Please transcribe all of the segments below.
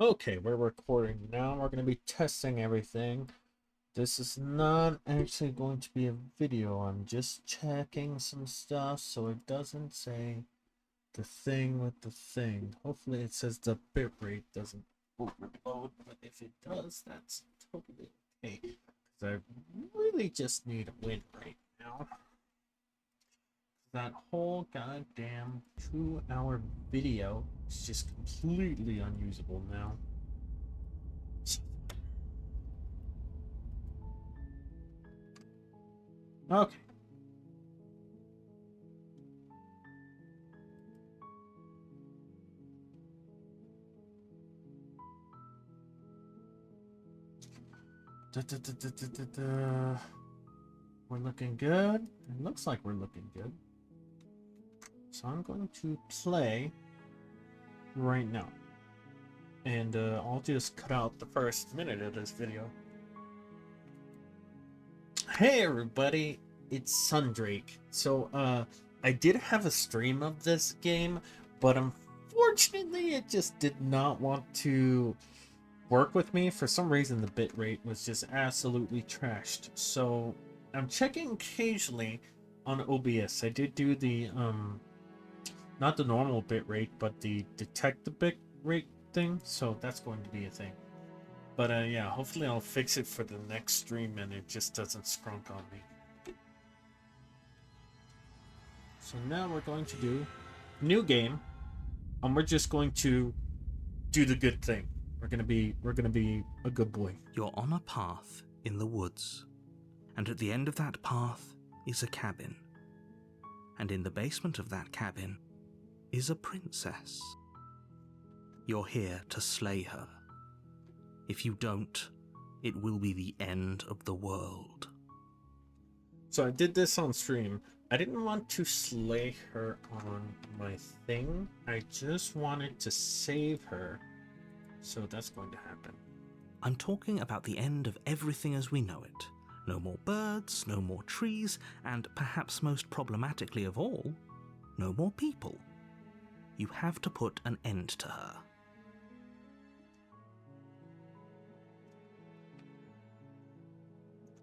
Okay, we're recording now. We're going to be testing everything. This is not actually going to be a video. I'm just checking some stuff so it doesn't say the thing with the thing. Hopefully it says the bitrate doesn't overload, but if it does, that's totally okay. Because I really just need a win right now. That whole goddamn 2-hour video is just completely unusable now. Okay. Da, da, da, da, da, da, da. We're looking good. It looks like we're looking good. So I'm going to play right now. And I'll just cut out the first minute of this video. Hey everybody, it's Sundrake. So I did have a stream of this game, but unfortunately it just did not want to work with me. For some reason the bitrate was just absolutely trashed. So I'm checking occasionally on OBS. I did do the not the normal bitrate, but the detect the bitrate thing, so that's going to be a thing. But yeah, hopefully I'll fix it for the next stream and it just doesn't scrunk on me. So now we're going to do new game, and we're just going to do the good thing. We're gonna be a good boy. You're on a path in the woods, and at the end of that path is a cabin. And in the basement of that cabin is a princess. You're here to slay her. If you don't, it will be the end of the world. So I did this on stream. I didn't want to slay her on my thing. I just wanted to save her. So that's going to happen. I'm talking about the end of everything as we know it. No more birds, no more trees, and perhaps most problematically of all, no more people. You have to put an end to her.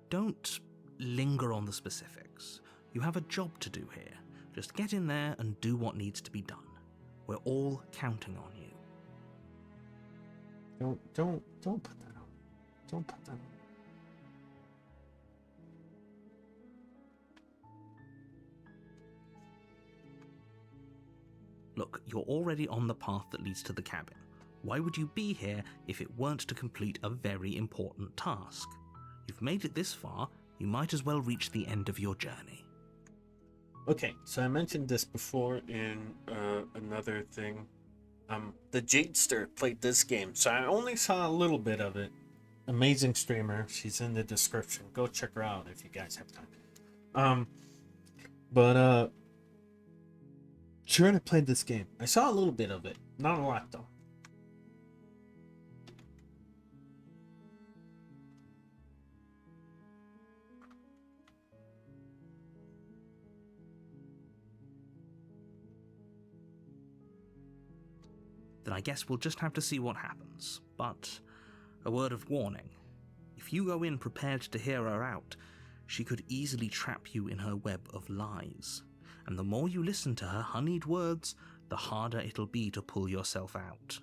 Don't linger on the specifics. You have a job to do here. Just get in there and do what needs to be done. We're all counting on you. Don't put that on. Don't put that on. Look, you're already on the path that leads to the cabin. Why would you be here if it weren't to complete a very important task? You've made it this far, you might as well reach the end of your journey. Okay, so I mentioned this before in another thing. The Jadester played this game, so I only saw a little bit of it. Amazing streamer. She's in the description. Go check her out if you guys have time. But sure, I played this game. I saw a little bit of it, not a lot though. Then I guess we'll just have to see what happens. But a word of warning. If you go in prepared to hear her out, she could easily trap you in her web of lies. And the more you listen to her honeyed words, the harder it'll be to pull yourself out.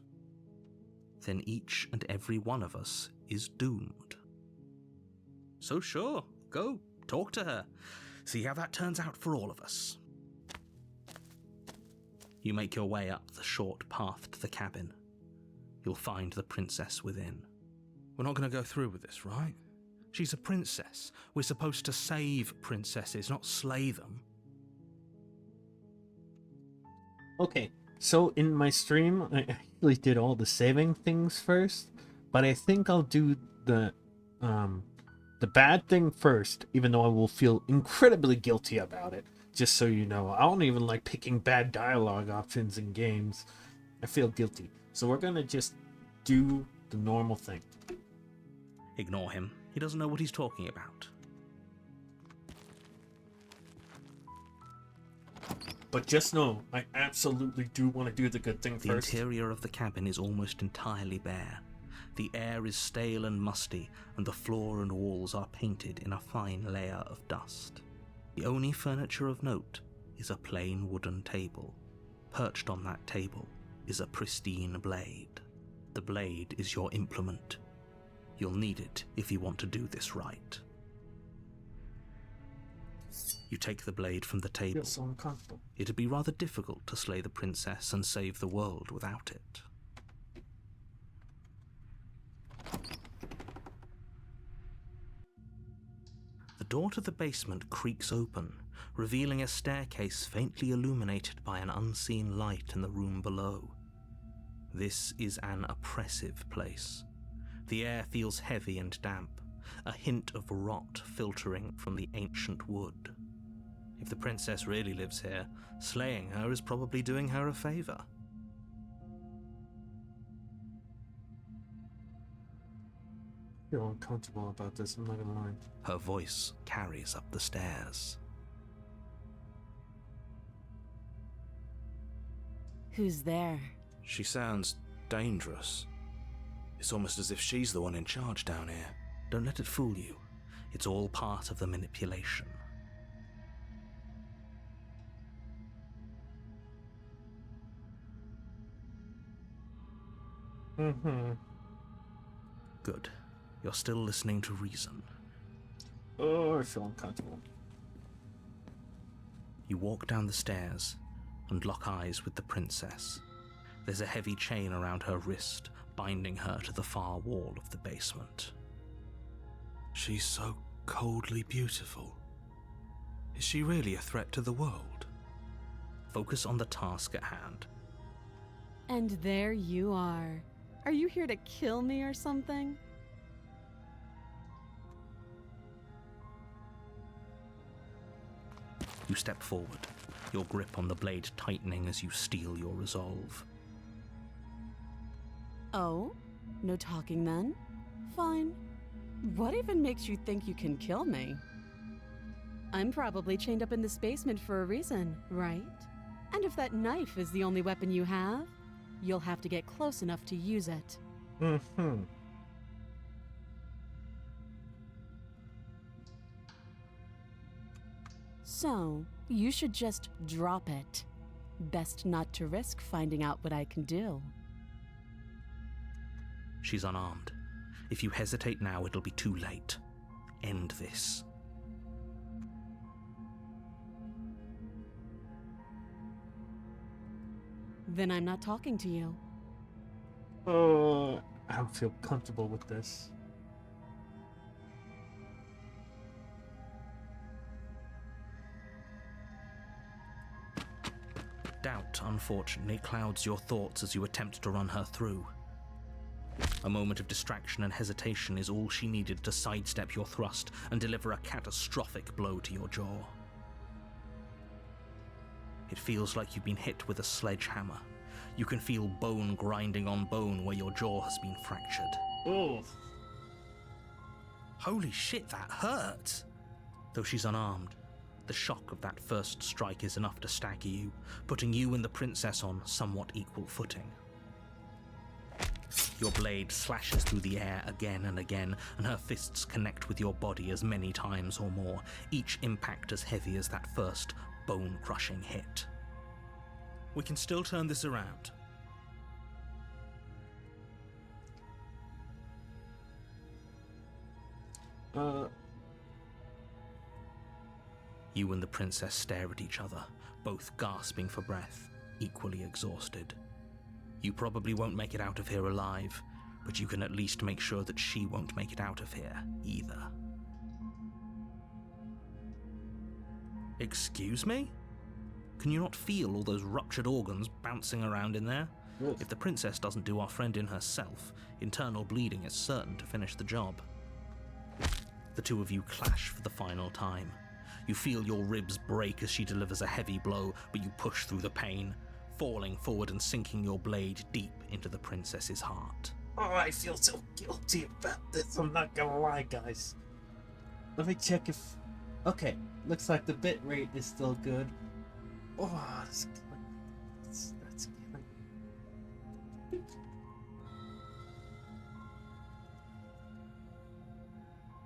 Then each and every one of us is doomed. So sure, go, talk to her. See how that turns out for all of us. You make your way up the short path to the cabin. You'll find the princess within. We're not going to go through with this, right? She's a princess. We're supposed to save princesses, not slay them. Okay, so in my stream, I actually did all the saving things first, but I think I'll do the bad thing first, even though I will feel incredibly guilty about it. Just so you know, I don't even like picking bad dialogue options in games. I feel guilty. So we're gonna just do the normal thing. Ignore him. He doesn't know what he's talking about. But just know, I absolutely do want to do the good thing The first. interior of the cabin is almost entirely bare. The air is stale and musty, and the floor and walls are painted in a fine layer of dust. The only furniture of note is a plain wooden table. Perched on that table is a pristine blade. The blade is your implement. You'll need it if you want to do this right. You take the blade from the I table. feel so uncomfortable. It'd be rather difficult to slay the princess and save the world without it. The door to the basement creaks open, revealing a staircase faintly illuminated by an unseen light in the room below. This is an oppressive place. The air feels heavy and damp, a hint of rot filtering from the ancient wood. If the princess really lives here, slaying her is probably doing her a favor. I feel uncomfortable about this, I'm not gonna lie. Her voice carries up the stairs. Who's there? She sounds dangerous. It's almost as if she's the one in charge down here. Don't let it fool you. It's all part of the manipulation. Good. You're still listening to reason. Oh, I feel uncomfortable. You walk down the stairs and lock eyes with the princess. There's a heavy chain around her wrist, binding her to the far wall of the basement. She's so coldly beautiful. Is she really a threat to the world? Focus on the task at hand. And there you are. Are you here to kill me or something? You step forward, your grip on the blade tightening as you steel your resolve. Oh? No talking then? Fine. What even makes you think you can kill me? I'm probably chained up in this basement for a reason, right? And if that knife is the only weapon you have, you'll have to get close enough to use it. So, you should just drop it. Best not to risk finding out what I can do. She's unarmed. If you hesitate now, it'll be too late. End this. Then I'm not talking to you. I don't feel comfortable with this. Doubt, unfortunately, clouds your thoughts as you attempt to run her through. A moment of distraction and hesitation is all she needed to sidestep your thrust and deliver a catastrophic blow to your jaw. It feels like you've been hit with a sledgehammer. You can feel bone grinding on bone where your jaw has been fractured. Oh, Holy shit, that hurt! Though she's unarmed, the shock of that first strike is enough to stagger you, putting you and the princess on somewhat equal footing. Your blade slashes through the air again and again, and her fists connect with your body as many times or more, each impact as heavy as that first bone-crushing hit. We can still turn this around. You and the princess stare at each other, both gasping for breath, equally exhausted. You probably won't make it out of here alive, but you can at least make sure that she won't make it out of here either. Excuse me? Can you not feel all those ruptured organs bouncing around in there? Yes. If the princess doesn't do our friend in herself, internal bleeding is certain to finish the job. The two of you clash for the final time. You feel your ribs break as she delivers a heavy blow, but you push through the pain, falling forward and sinking your blade deep into the princess's heart. Oh, I feel so guilty about this, I'm not gonna lie, guys. Let me check if... Okay, looks like the bit rate is still good. Oh, that's killing me. That's killing me.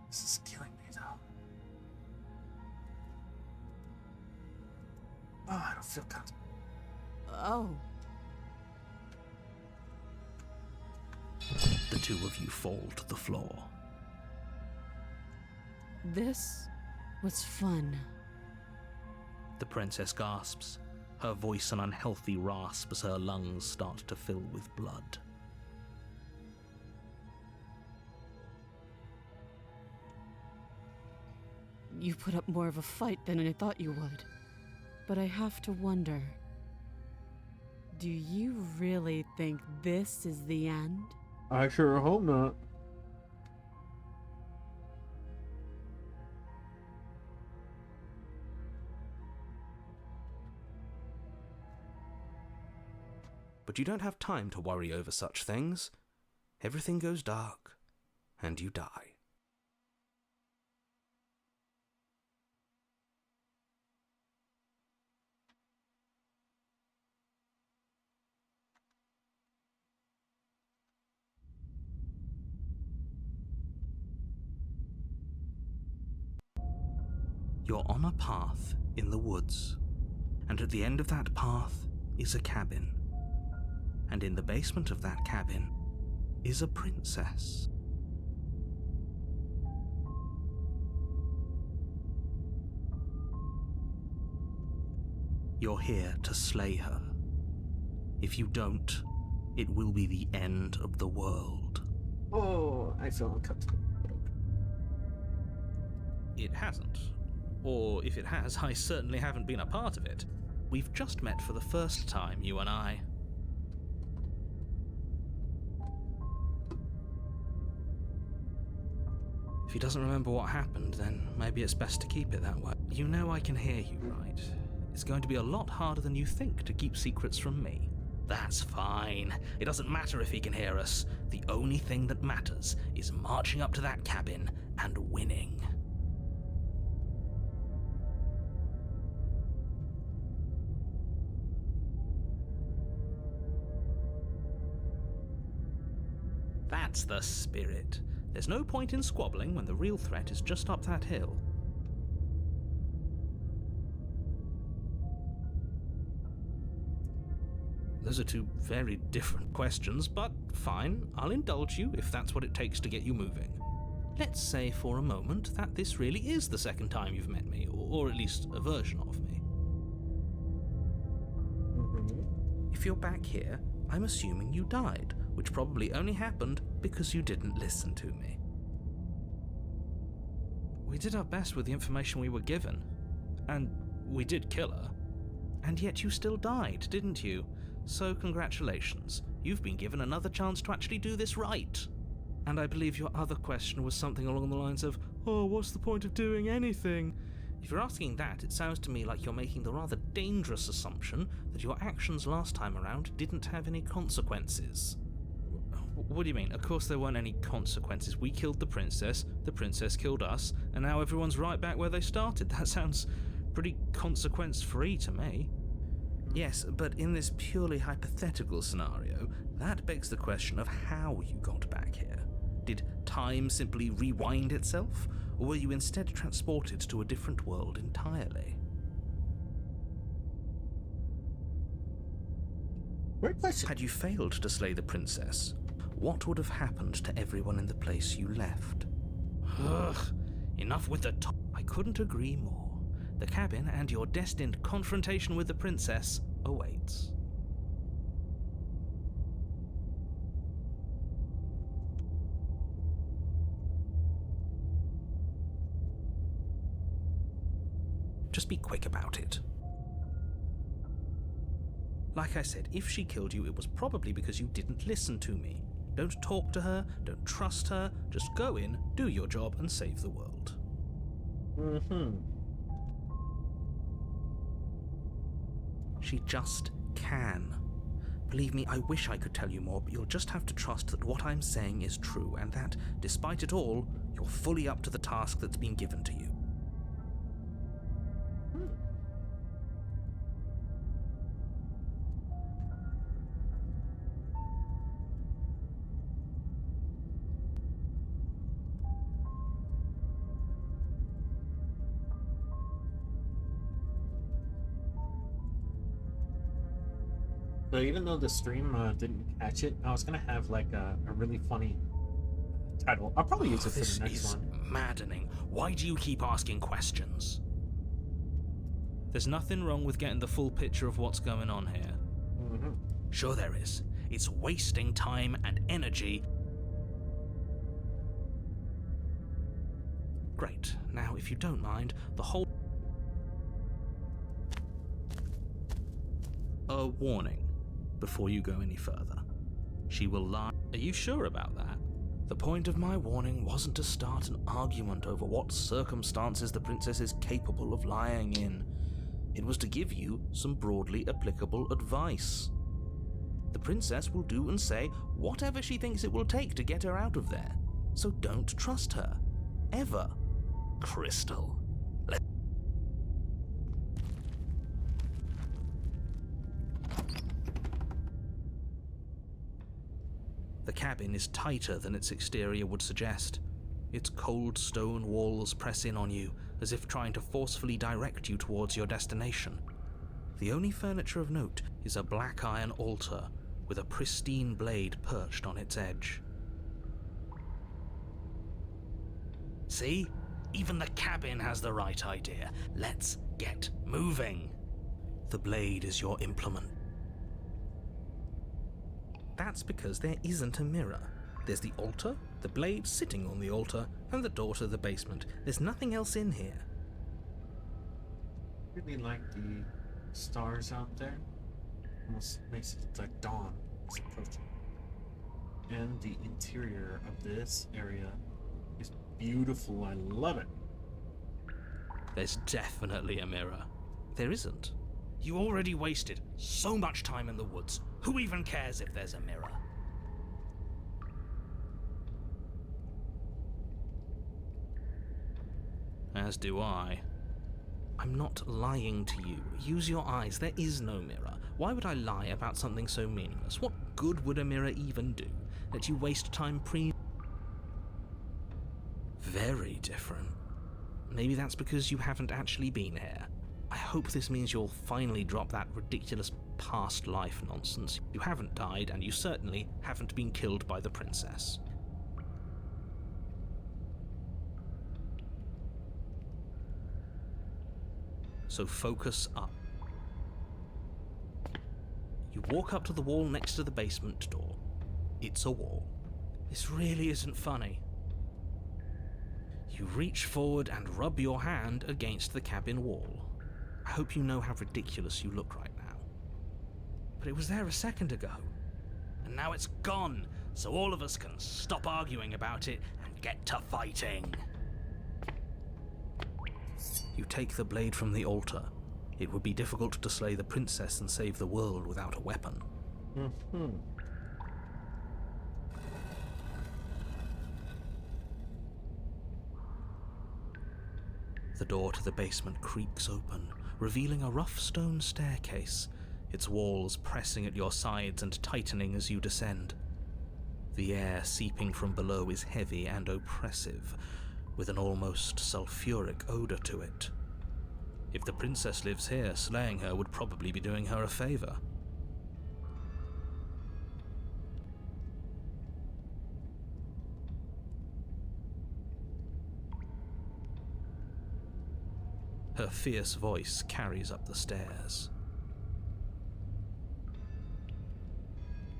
This is killing me, though. Oh, I don't feel comfortable. Oh. The two of you fall to the floor. This was fun. The princess gasps, her voice an unhealthy rasp as her lungs start to fill with blood. You put up more of a fight than I thought you would. But I have to wonder, do you really think this is the end? I sure hope not. But you don't have time to worry over such things. Everything goes dark, and you die. You're on a path in the woods, and at the end of that path is a cabin. And in the basement of that cabin is a princess. You're here to slay her. If you don't, it will be the end of the world. Oh, I feel uncomfortable. It hasn't. Or if it has, I certainly haven't been a part of it. We've just met for the first time, you and I. If he doesn't remember what happened, then maybe it's best to keep it that way. You know I can hear you, right? It's going to be a lot harder than you think to keep secrets from me. That's fine. It doesn't matter if he can hear us. The only thing that matters is marching up to that cabin and winning. That's the spirit. There's no point in squabbling when the real threat is just up that hill. Those are two very different questions, but fine, I'll indulge you if that's what it takes to get you moving. Let's say for a moment that this really is the second time you've met me, or at least a version of me. If you're back here, I'm assuming you died, which probably only happened because you didn't listen to me. We did our best with the information we were given, and we did kill her. And yet you still died, didn't you? So congratulations, you've been given another chance to actually do this right. And I believe your other question was something along the lines of, oh, what's the point of doing anything? If you're asking that, it sounds to me like you're making the rather dangerous assumption that your actions last time around didn't have any consequences. What do you mean? Of course there weren't any consequences. We killed the princess killed us, and now everyone's right back where they started. That sounds pretty consequence-free to me. Yes, but in this purely hypothetical scenario, that begs the question of how you got back here. Did time simply rewind itself, or were you instead transported to a different world entirely? Great question. Had you failed to slay the princess, what would have happened to everyone in the place you left? Ugh, enough with the talk. I couldn't agree more. The cabin and your destined confrontation with the princess awaits. Just be quick about it. Like I said, if she killed you, it was probably because you didn't listen to me. Don't talk to her, don't trust her, just go in, do your job, and save the world. She just can. Believe me, I wish I could tell you more, but you'll just have to trust that what I'm saying is true, and that, despite it all, you're fully up to the task that's been given to you. So even though the stream didn't catch it, I was gonna have like a really funny title. I'll probably use it for This the next is one. maddening. Why do you keep asking questions? There's nothing wrong with getting the full picture of what's going on here. Mm-hmm. Sure there is. It's wasting time and energy. Great. Now, if you don't mind, the whole... A warning before you go any further. She will lie. Are you sure about that? The point of my warning wasn't to start an argument over what circumstances the princess is capable of lying in. It was to give you some broadly applicable advice. The princess will do and say whatever she thinks it will take to get her out of there. So don't trust her. Ever. Crystal. The cabin is tighter than its exterior would suggest. Its cold stone walls press in on you, as if trying to forcefully direct you towards your destination. The only furniture of note is a black iron altar with a pristine blade perched on its edge. See? Even the cabin has the right idea. Let's get moving. The blade is your implement. That's because there isn't a mirror. There's the altar, the blade sitting on the altar, and the door to the basement. There's nothing else in here. Really like the stars out there. Almost makes it like dawn is approaching. And the interior of this area is beautiful. I love it. There's definitely a mirror. There isn't. You already wasted so much time in the woods. Who even cares if there's a mirror? As do I. I'm not lying to you. Use your eyes. There is no mirror. Why would I lie about something so meaningless? What good would a mirror even do? Let you waste time Very different. Maybe that's because you haven't actually been here. I hope this means you'll finally drop that ridiculous past life nonsense. You haven't died, and you certainly haven't been killed by the princess. So focus up. You walk up to the wall next to the basement door. It's a wall. This really isn't funny. You reach forward and rub your hand against the cabin wall. I hope you know how ridiculous you look right now. But it was there a second ago. And now it's gone, so all of us can stop arguing about it and get to fighting. You take the blade from the altar. It would be difficult to slay the princess and save the world without a weapon. Mm-hmm. The door to the basement creaks open, revealing a rough stone staircase, its walls pressing at your sides and tightening as you descend. The air seeping from below is heavy and oppressive, with an almost sulfuric odor to it. If the princess lives here, slaying her would probably be doing her a favor. Her fierce voice carries up the stairs.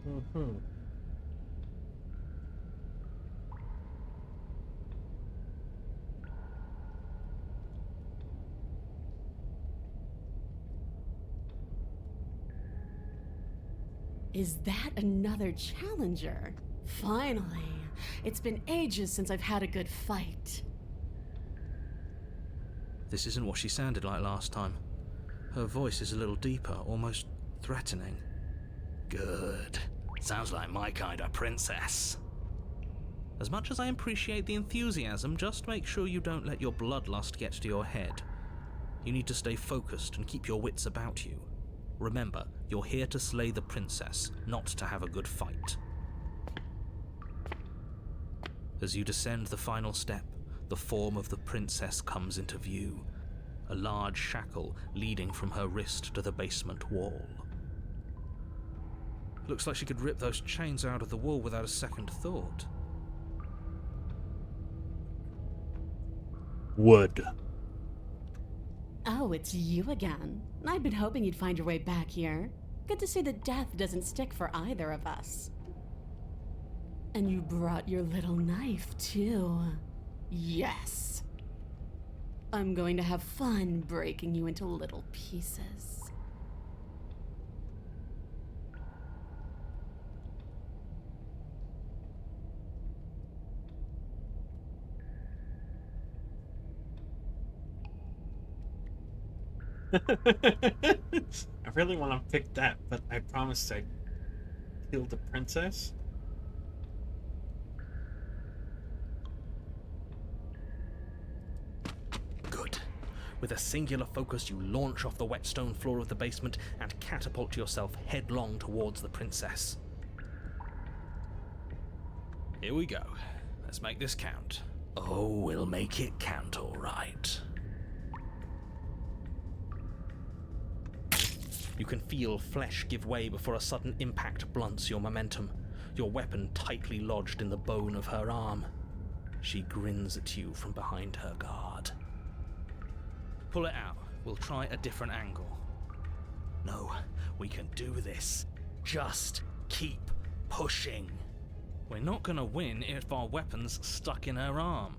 Mm-hmm. Is that another challenger? Finally. It's been ages since I've had a good fight. This isn't what she sounded like last time. Her voice is a little deeper, almost threatening. Good. Sounds like my kind of princess. As much as I appreciate the enthusiasm, just make sure you don't let your bloodlust get to your head. You need to stay focused and keep your wits about you. Remember, you're here to slay the princess, not to have a good fight. As you descend the final step, the form of the princess comes into view, a large shackle leading from her wrist to the basement wall. Looks like she could rip those chains out of the wall without a second thought. Wood. Oh, it's you again. I'd been hoping you'd find your way back here. Good to see that death doesn't stick for either of us. And you brought your little knife, too. Yes. I'm going to have fun breaking you into little pieces. I really want to pick that, but I promised I'd kill the princess. Good. With a singular focus, you launch off the wet stone floor of the basement and catapult yourself headlong towards the princess. Here we go. Let's make this count. Oh, we'll make it count, all right. You can feel flesh give way before a sudden impact blunts your momentum, your weapon tightly lodged in the bone of her arm. She grins at you from behind her guard. Pull it out. We'll try a different angle. No, we can do this. Just keep pushing. We're not gonna win if our weapon's stuck in her arm.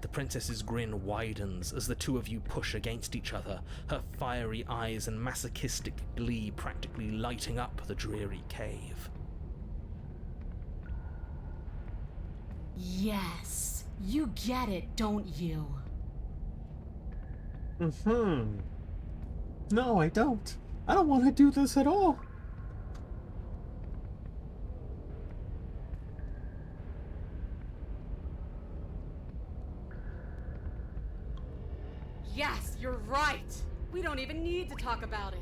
The princess's grin widens as the two of you push against each other, her fiery eyes and masochistic glee practically lighting up the dreary cave. Yes, you get it, don't you? No, I don't. I don't want to do this at all. Yes, you're right. We don't even need to talk about it.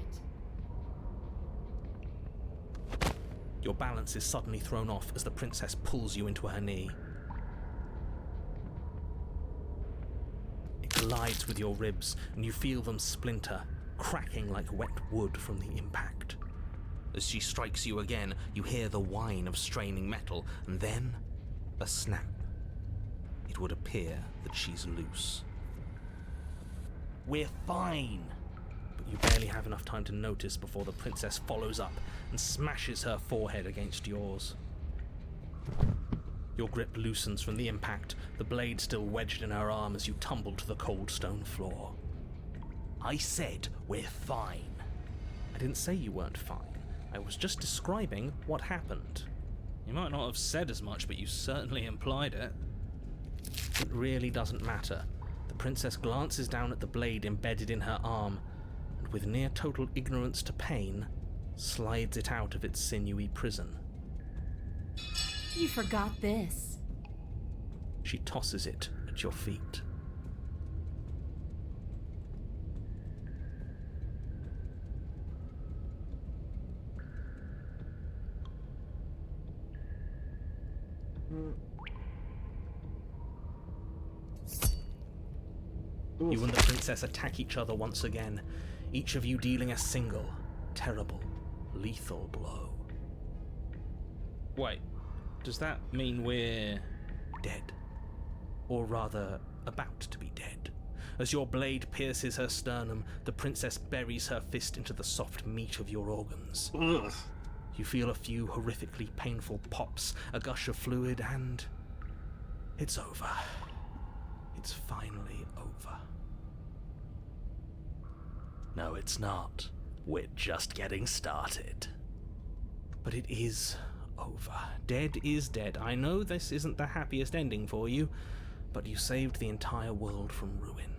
Your balance is suddenly thrown off as the princess pulls you into her knee. It collides with your ribs, and you feel them splinter, cracking like wet wood from the impact. As she strikes you again, you hear the whine of straining metal, and then a snap. It would appear that she's loose. We're fine! But you barely have enough time to notice before the princess follows up and smashes her forehead against yours. Your grip loosens from the impact, the blade still wedged in her arm as you tumble to the cold stone floor. I said we're fine. I didn't say you weren't fine. I was just describing what happened. You might not have said as much, but you certainly implied it. It really doesn't matter. The princess glances down at the blade embedded in her arm, and with near total ignorance to pain, slides it out of its sinewy prison. You forgot this. She tosses it at your feet. You and the princess attack each other once again, each of you dealing a single, terrible, lethal blow. Wait, does that mean we're dead? Or rather, about to be dead. As your blade pierces her sternum, the princess buries her fist into the soft meat of your organs. Ugh. You feel a few horrifically painful pops, a gush of fluid, and it's over. It's finally over. No, it's not. We're just getting started. But it is over. Dead is dead. I know this isn't the happiest ending for you, but you saved the entire world from ruin.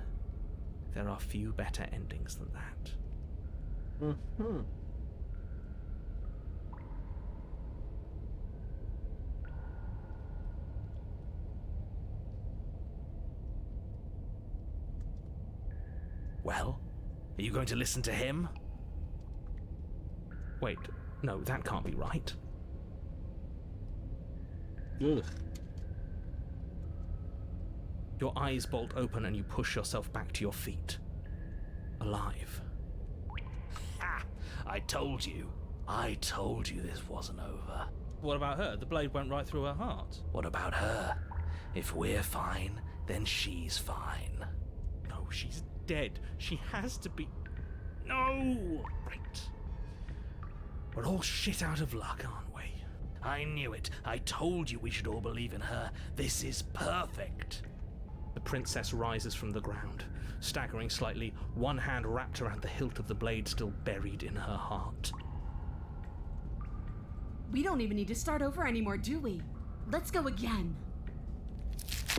There are few better endings than that. Well, are you going to listen to him? Wait, no, that can't be right. Ugh. Your eyes bolt open and you push yourself back to your feet. alive. Ha! I told you this wasn't over. What about her? The blade went right through her heart. What about her? If we're fine, then she's fine. No, she's dead. She has to be... No! Right. We're all shit out of luck, aren't we? I knew it. I told you we should all believe in her. This is perfect. The princess rises from the ground, staggering slightly, one hand wrapped around the hilt of the blade still buried in her heart. We don't even need to start over anymore, do we? Let's go again.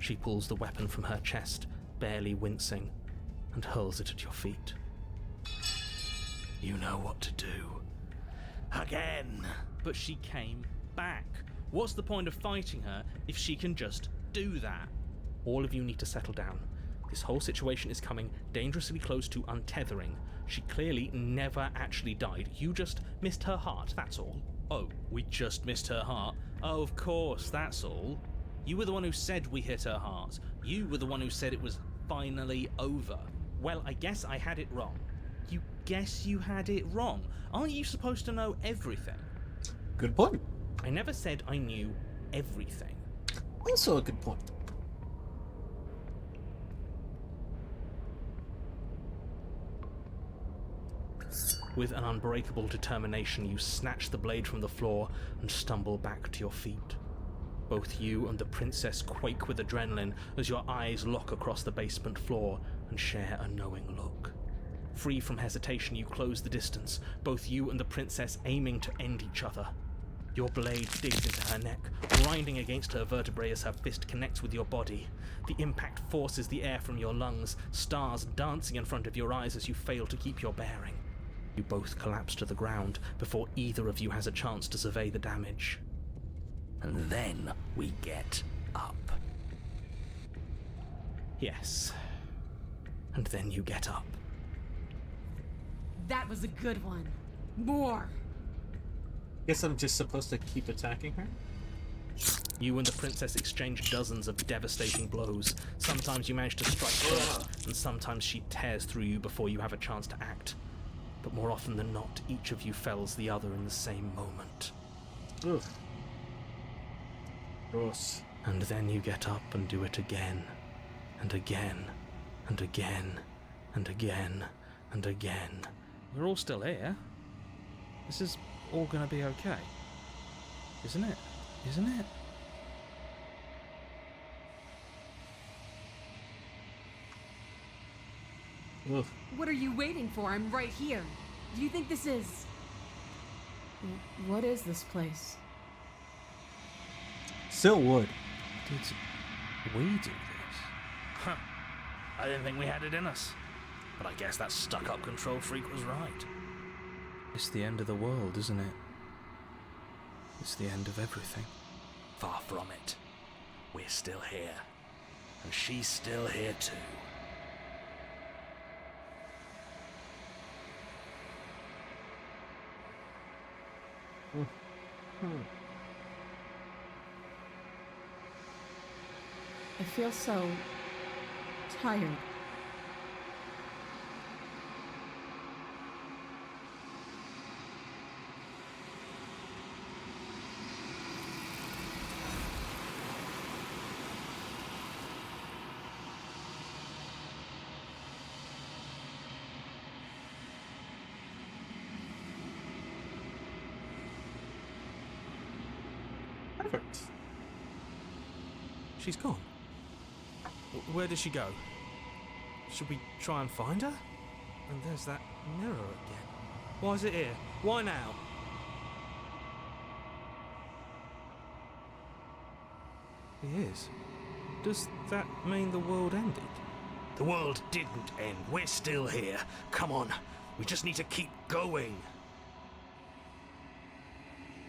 She pulls the weapon from her chest, barely wincing, and hurls it at your feet. You know what to do. Again! But she came back. What's the point of fighting her if she can just do that? All of you need to settle down. This whole situation is coming dangerously close to untethering. She clearly never actually died. You just missed her heart, that's all. Oh, we just missed her heart? Oh, of course, that's all. You were the one who said we hit her heart. You were the one who said it was finally over. Well, I guess I had it wrong. You guess you had it wrong? Aren't you supposed to know everything? Good point. I never said I knew everything. Also a good point. With an unbreakable determination, you snatch the blade from the floor and stumble back to your feet. Both you and the princess quake with adrenaline as your eyes lock across the basement floor and share a knowing look. Free from hesitation, you close the distance, both you and the princess aiming to end each other. Your blade digs into her neck, grinding against her vertebrae as her fist connects with your body. The impact forces the air from your lungs, stars dancing in front of your eyes as you fail to keep your bearing. You both collapse to the ground before either of you has a chance to survey the damage. And then we get up. Yes. And then you get up. That was a good one. More. Guess I'm just supposed to keep attacking her? You and the princess exchange dozens of devastating blows. Sometimes you manage to strike first, and sometimes she tears through you before you have a chance to act. But more often than not, each of you fells the other in the same moment. Ugh. Gross. And then you get up and do it again, and again, and again, and again, and again. We're all still here. This is all gonna be okay. Isn't it? Isn't it? Ugh. What are you waiting for? I'm right here. Do you think this is... What is this place? Still would. Did we do this? Huh. I didn't think we had it in us. But I guess that stuck-up control freak was right. It's the end of the world, isn't it? It's the end of everything. Far from it. We're still here. And she's still here too. I feel so... tired. Perfect. She's gone. Where did she go? Should we try and find her? And there's that mirror again. Why is it here? Why now? He is. Does that mean the world ended? The world didn't end. We're still here. Come on. We just need to keep going.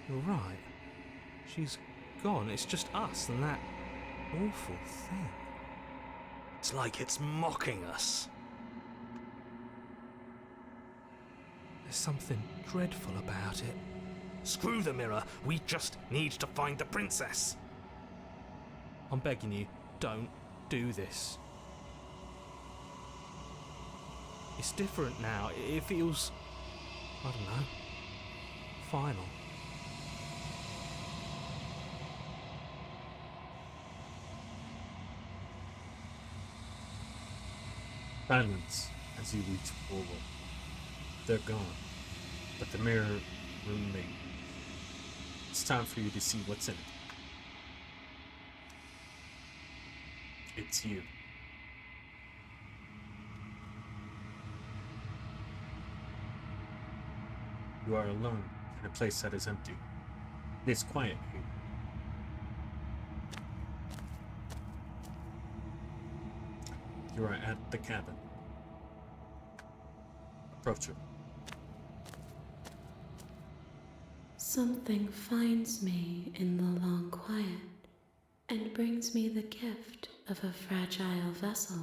You're right. She's gone. It's just us and that awful thing. It's like it's mocking us. There's something dreadful about it. Screw the mirror. We just need to find the princess. I'm begging you, don't do this. It's different now. It feels, I don't know, final. Silence as you reach forward. They're gone, but the mirror remains. It's time for you to see what's in it. It's you. You are alone in a place that is empty. It is quiet here. You are at the cabin. Approach it. Something finds me in the long quiet and brings me the gift of a fragile vessel.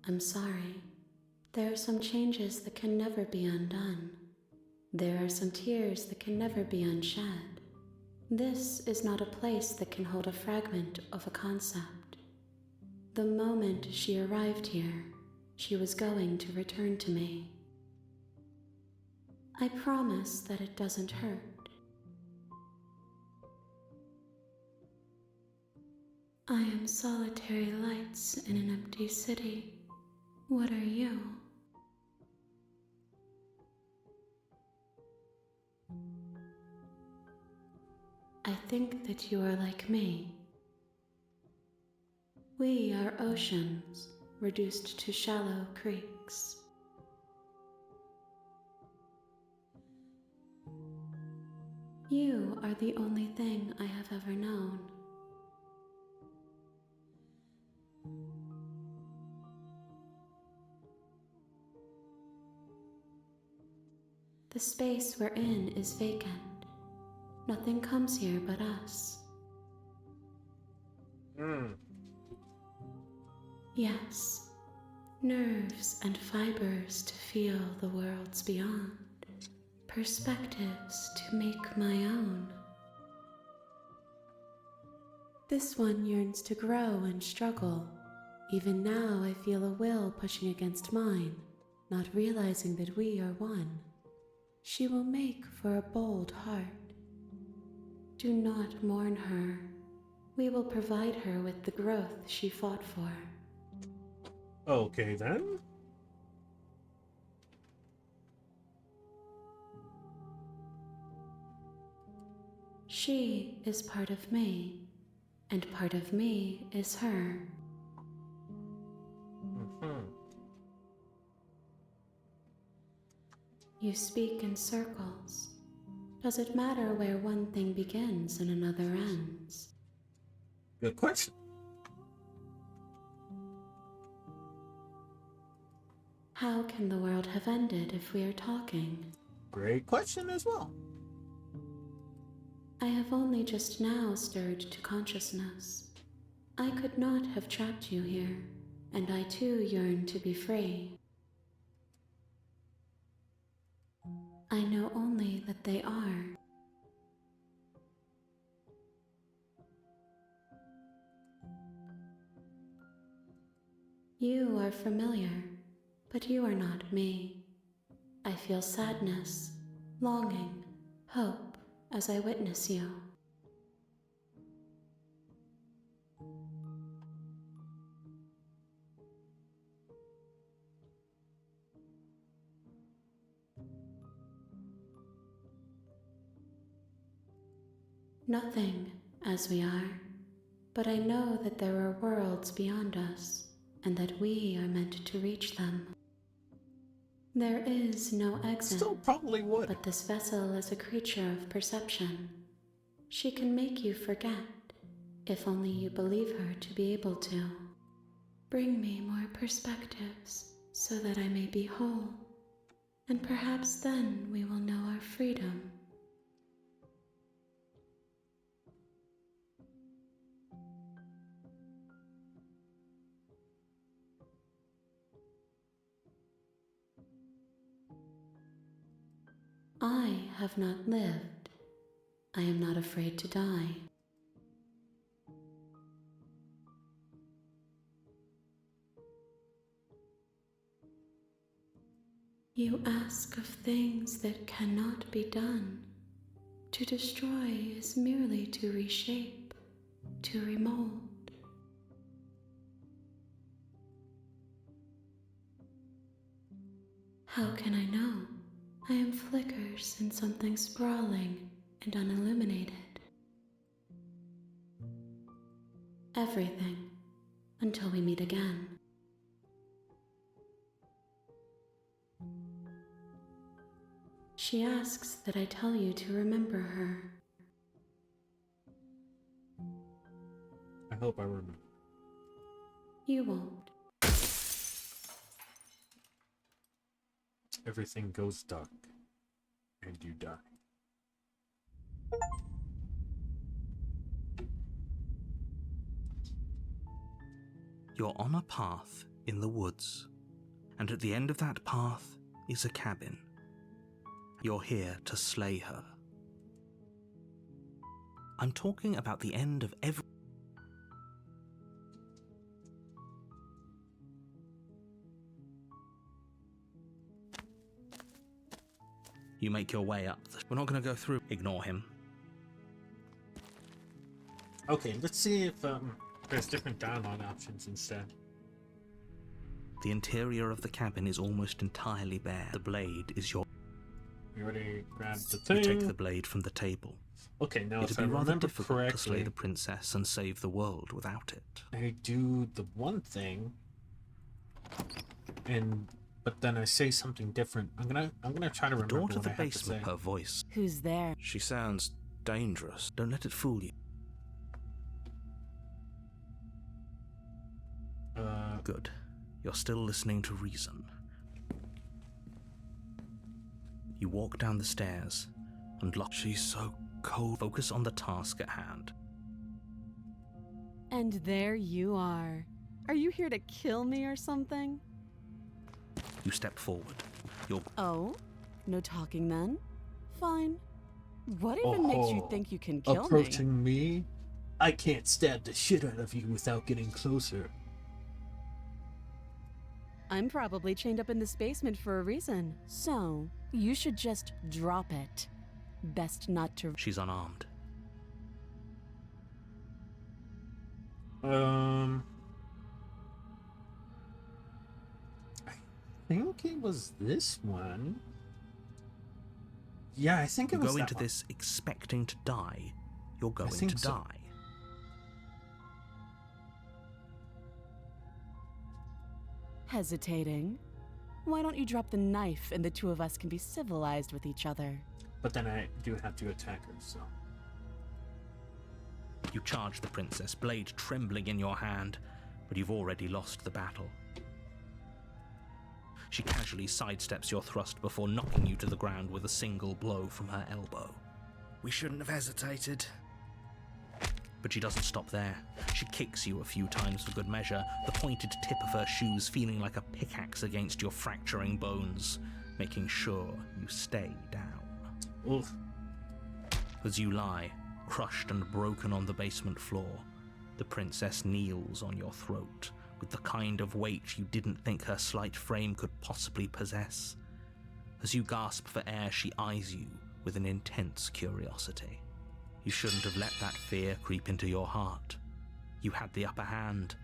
I'm sorry. There are some changes that can never be undone. There are some tears that can never be unshed. This is not a place that can hold a fragment of a concept. The moment she arrived here, she was going to return to me. I promise that it doesn't hurt. I am solitary lights in an empty city. What are you? I think that you are like me. We are oceans, reduced to shallow creeks. You are the only thing I have ever known. The space we're in is vacant. Nothing comes here but us. Yes, nerves and fibers to feel the worlds beyond, perspectives to make my own. This one yearns to grow and struggle. Even now I feel a will pushing against mine, not realizing that we are one. She will make for a bold heart. Do not mourn her. We will provide her with the growth she fought for. Okay then. She is part of me, and part of me is her. You speak in circles. Does it matter where one thing begins and another ends? Good question. How can the world have ended if we are talking? Great question as well. I have only just now stirred to consciousness. I could not have trapped you here, and I too yearn to be free. I know only that they are. You are familiar, but you are not me. I feel sadness, longing, hope as I witness you. Nothing, as we are, but I know that there are worlds beyond us, and that we are meant to reach them. There is no exit, Still probably would. but this vessel is a creature of perception. She can make you forget, if only you believe her to be able to. Bring me more perspectives, so that I may be whole, and perhaps then we will know our freedom. I have not lived. I am not afraid to die. You ask of things that cannot be done. To destroy is merely to reshape, to remold. How can I know? I am flickers in something sprawling and unilluminated. Everything, until we meet again. She asks that I tell you to remember her. I hope I remember. You won't. Everything goes dark, and you die. You're on a path in the woods, and at the end of that path is a cabin. You're here to slay her. I'm talking about the end of every... You make your way up. We're not going to go through. Ignore him. Okay, let's see if there's different dialogue options instead. The interior of the cabin is almost entirely bare. The blade is your... We already grabbed the thing. You take the blade from the table. Okay, now It'd if be I rather remember difficult to slay correctly, the princess and save the world without it. I do the one thing, but then I say something different. I'm gonna try to The remember door to what the I have to basement, say. her voice. Who's there? She sounds dangerous. Don't let it fool you. Good. You're still listening to reason. You walk down the stairs and lock. She's so cold. Focus on the task at hand. And there you are. Are you here to kill me or something? You step forward. You're... Oh? No talking then? Fine. What even makes you Oh, think you can kill me? approaching me? I can't stab the shit out of you without getting closer. I'm probably chained up in this basement for a reason. So, you should just drop it. Best not to... She's unarmed. I think it was this one. Yeah, I think it You was go that into one. this expecting to die. You're going think to so. die. Hesitating? Why don't you drop the knife and the two of us can be civilized with each other? But then I do have to attack her, so... You charge the princess, blade trembling in your hand, but you've already lost the battle. She casually sidesteps your thrust before knocking you to the ground with a single blow from her elbow. We shouldn't have hesitated. But she doesn't stop there. She kicks you a few times for good measure, the pointed tip of her shoes feeling like a pickaxe against your fracturing bones, making sure you stay down. Oof. As you lie, crushed and broken on the basement floor, the princess kneels on your throat with the kind of weight you didn't think her slight frame could possibly possess. As you gasp for air, she eyes you with an intense curiosity. You shouldn't have let that fear creep into your heart. You had the upper hand,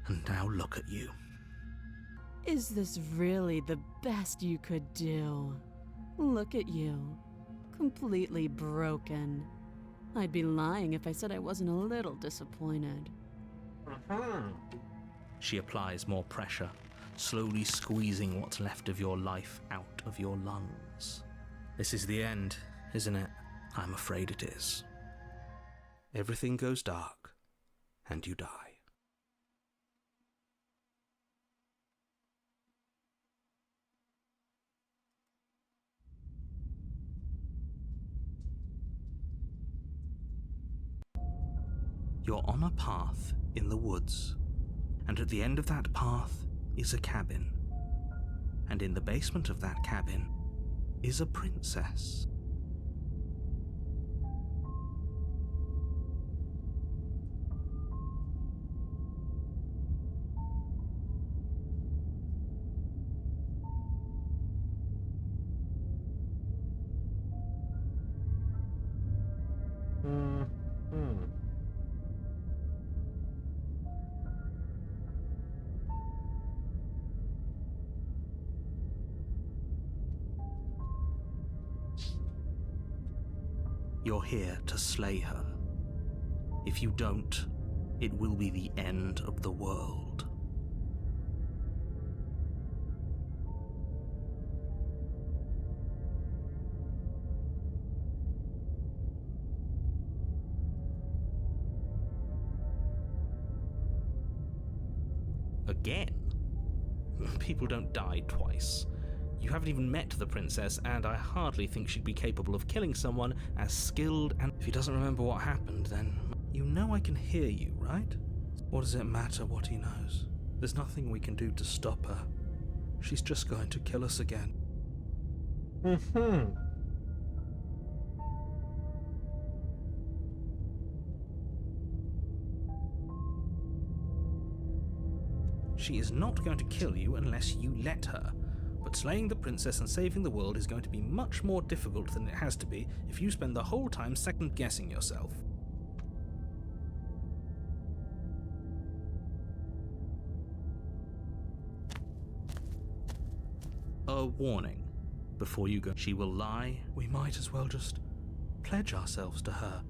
and now look at you. Is this really the best you could do? Look at you. Completely broken. I'd be lying if I said I wasn't a little disappointed. She applies more pressure, slowly squeezing what's left of your life out of your lungs. This is the end, isn't it? I'm afraid it is. Everything goes dark, and you die. You're on a path in the woods, and at the end of that path is a cabin. And in the basement of that cabin is a princess. You're here to slay her. If you don't, it will be the end of the world. Again? People don't die twice. You haven't even met the princess, and I hardly think she'd be capable of killing someone as skilled and... If he doesn't remember what happened, then... You know I can hear you, right? What does it matter what he knows? There's nothing we can do to stop her. She's just going to kill us again. She is not going to kill you unless you let her. But slaying the princess and saving the world is going to be much more difficult than it has to be if you spend the whole time second-guessing yourself. A warning. Before you go, she will lie. We might as well just pledge ourselves to her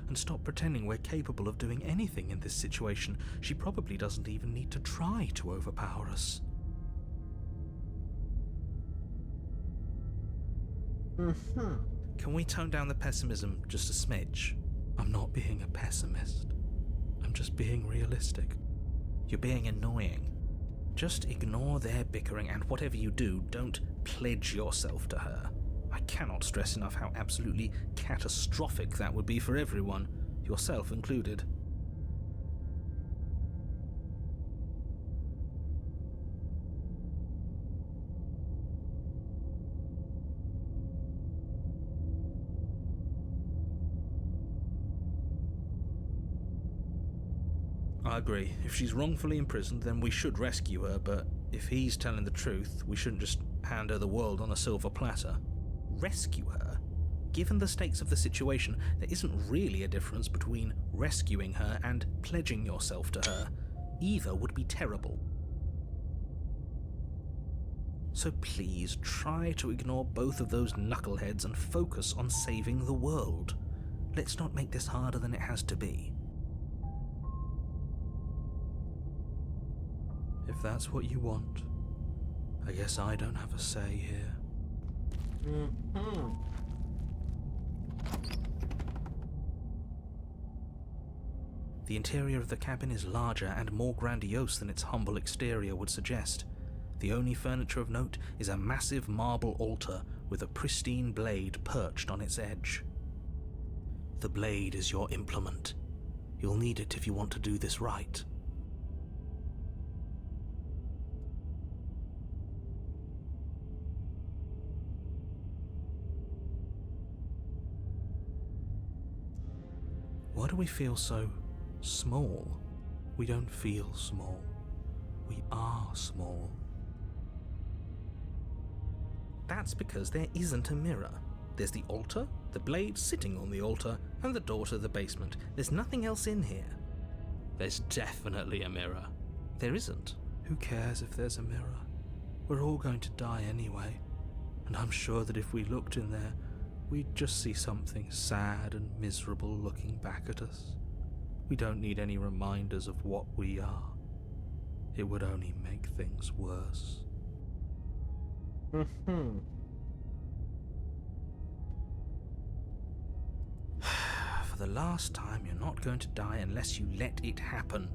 and stop pretending we're capable of doing anything in this situation. She probably doesn't even need to try to overpower us. Can we tone down the pessimism just a smidge? I'm not being a pessimist. I'm just being realistic. You're being annoying. Just ignore their bickering, and whatever you do, don't pledge yourself to her. I cannot stress enough how absolutely catastrophic that would be for everyone, yourself included. I agree. If she's wrongfully imprisoned, then we should rescue her, but if he's telling the truth, we shouldn't just hand her the world on a silver platter. Rescue her? Given the stakes of the situation, there isn't really a difference between rescuing her and pledging yourself to her. Either would be terrible. So please try to ignore both of those knuckleheads and focus on saving the world. Let's not make this harder than it has to be. If that's what you want, I guess I don't have a say here. The interior of the cabin is larger and more grandiose than its humble exterior would suggest. The only furniture of note is a massive marble altar with a pristine blade perched on its edge. The blade is your implement. You'll need it if you want to do this right. Why do we feel so small? We don't feel small. We are small. That's because there isn't a mirror. There's the altar, the blade sitting on the altar, and the door to the basement. There's nothing else in here. There's definitely a mirror. There isn't. Who cares if there's a mirror? We're all going to die anyway. And I'm sure that if we looked in there, we'd just see something sad and miserable looking back at us. We don't need any reminders of what we are. It would only make things worse. For the last time, you're not going to die unless you let it happen.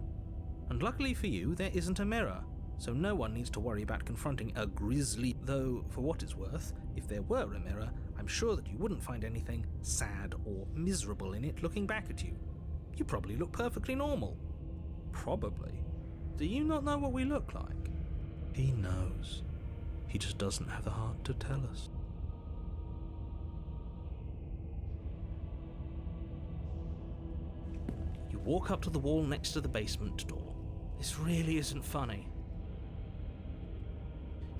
And luckily for you, there isn't a mirror, so no one needs to worry about confronting a grisly... Though, for what it's worth, if there were a mirror, I'm sure that you wouldn't find anything sad or miserable in it looking back at you. You probably look perfectly normal. Probably. Do you not know what we look like? He knows. He just doesn't have the heart to tell us. You walk up to the wall next to the basement door. This really isn't funny.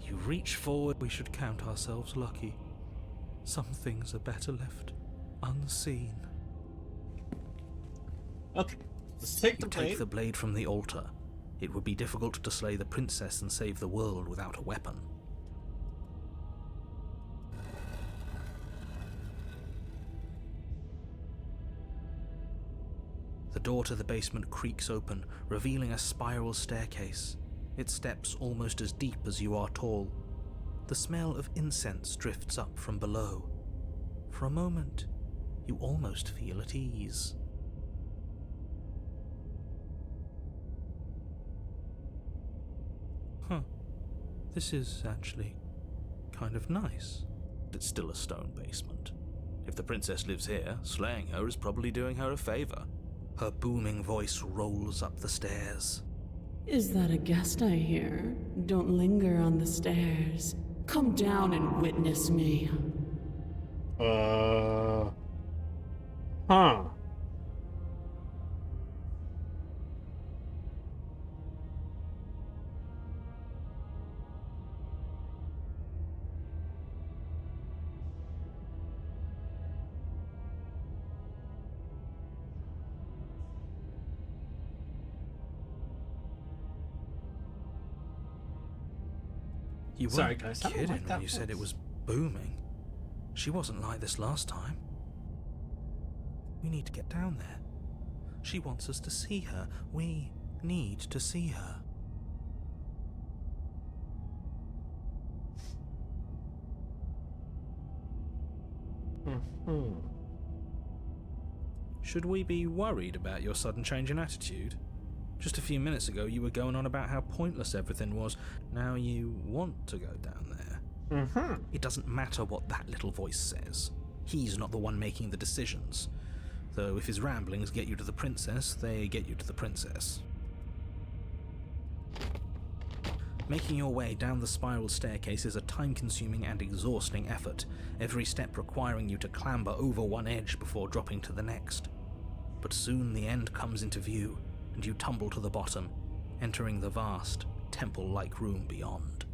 You reach forward. We should count ourselves lucky. Some things are better left unseen. Okay, let's take the You blade. take the blade from the altar. It would be difficult to slay the princess and save the world without a weapon. The door to the basement creaks open, revealing a spiral staircase, its steps almost as deep as you are tall. The smell of incense drifts up from below. For a moment, you almost feel at ease. Huh. This is actually kind of nice. It's still a stone basement. If the princess lives here, slaying her is probably doing her a favor. Her booming voice rolls up the stairs. Is that a guest I hear? Don't linger on the stairs. Come down and witness me. Huh. You Sorry, weren't guys, I don't kidding like when that you said it voice. was booming. She wasn't like this last time. We need to get down there. She wants us to see her. We need to see her. Mm-hmm. Should we be worried about your sudden change in attitude? Just a few minutes ago you were going on about how pointless everything was. Now you want to go down there. Mm-hmm. It doesn't matter what that little voice says. He's not the one making the decisions. Though if his ramblings get you to the princess, they get you to the princess. Making your way down the spiral staircase is a time-consuming and exhausting effort, every step requiring you to clamber over one edge before dropping to the next. But soon the end comes into view, and you tumble to the bottom, entering the vast, temple-like room beyond.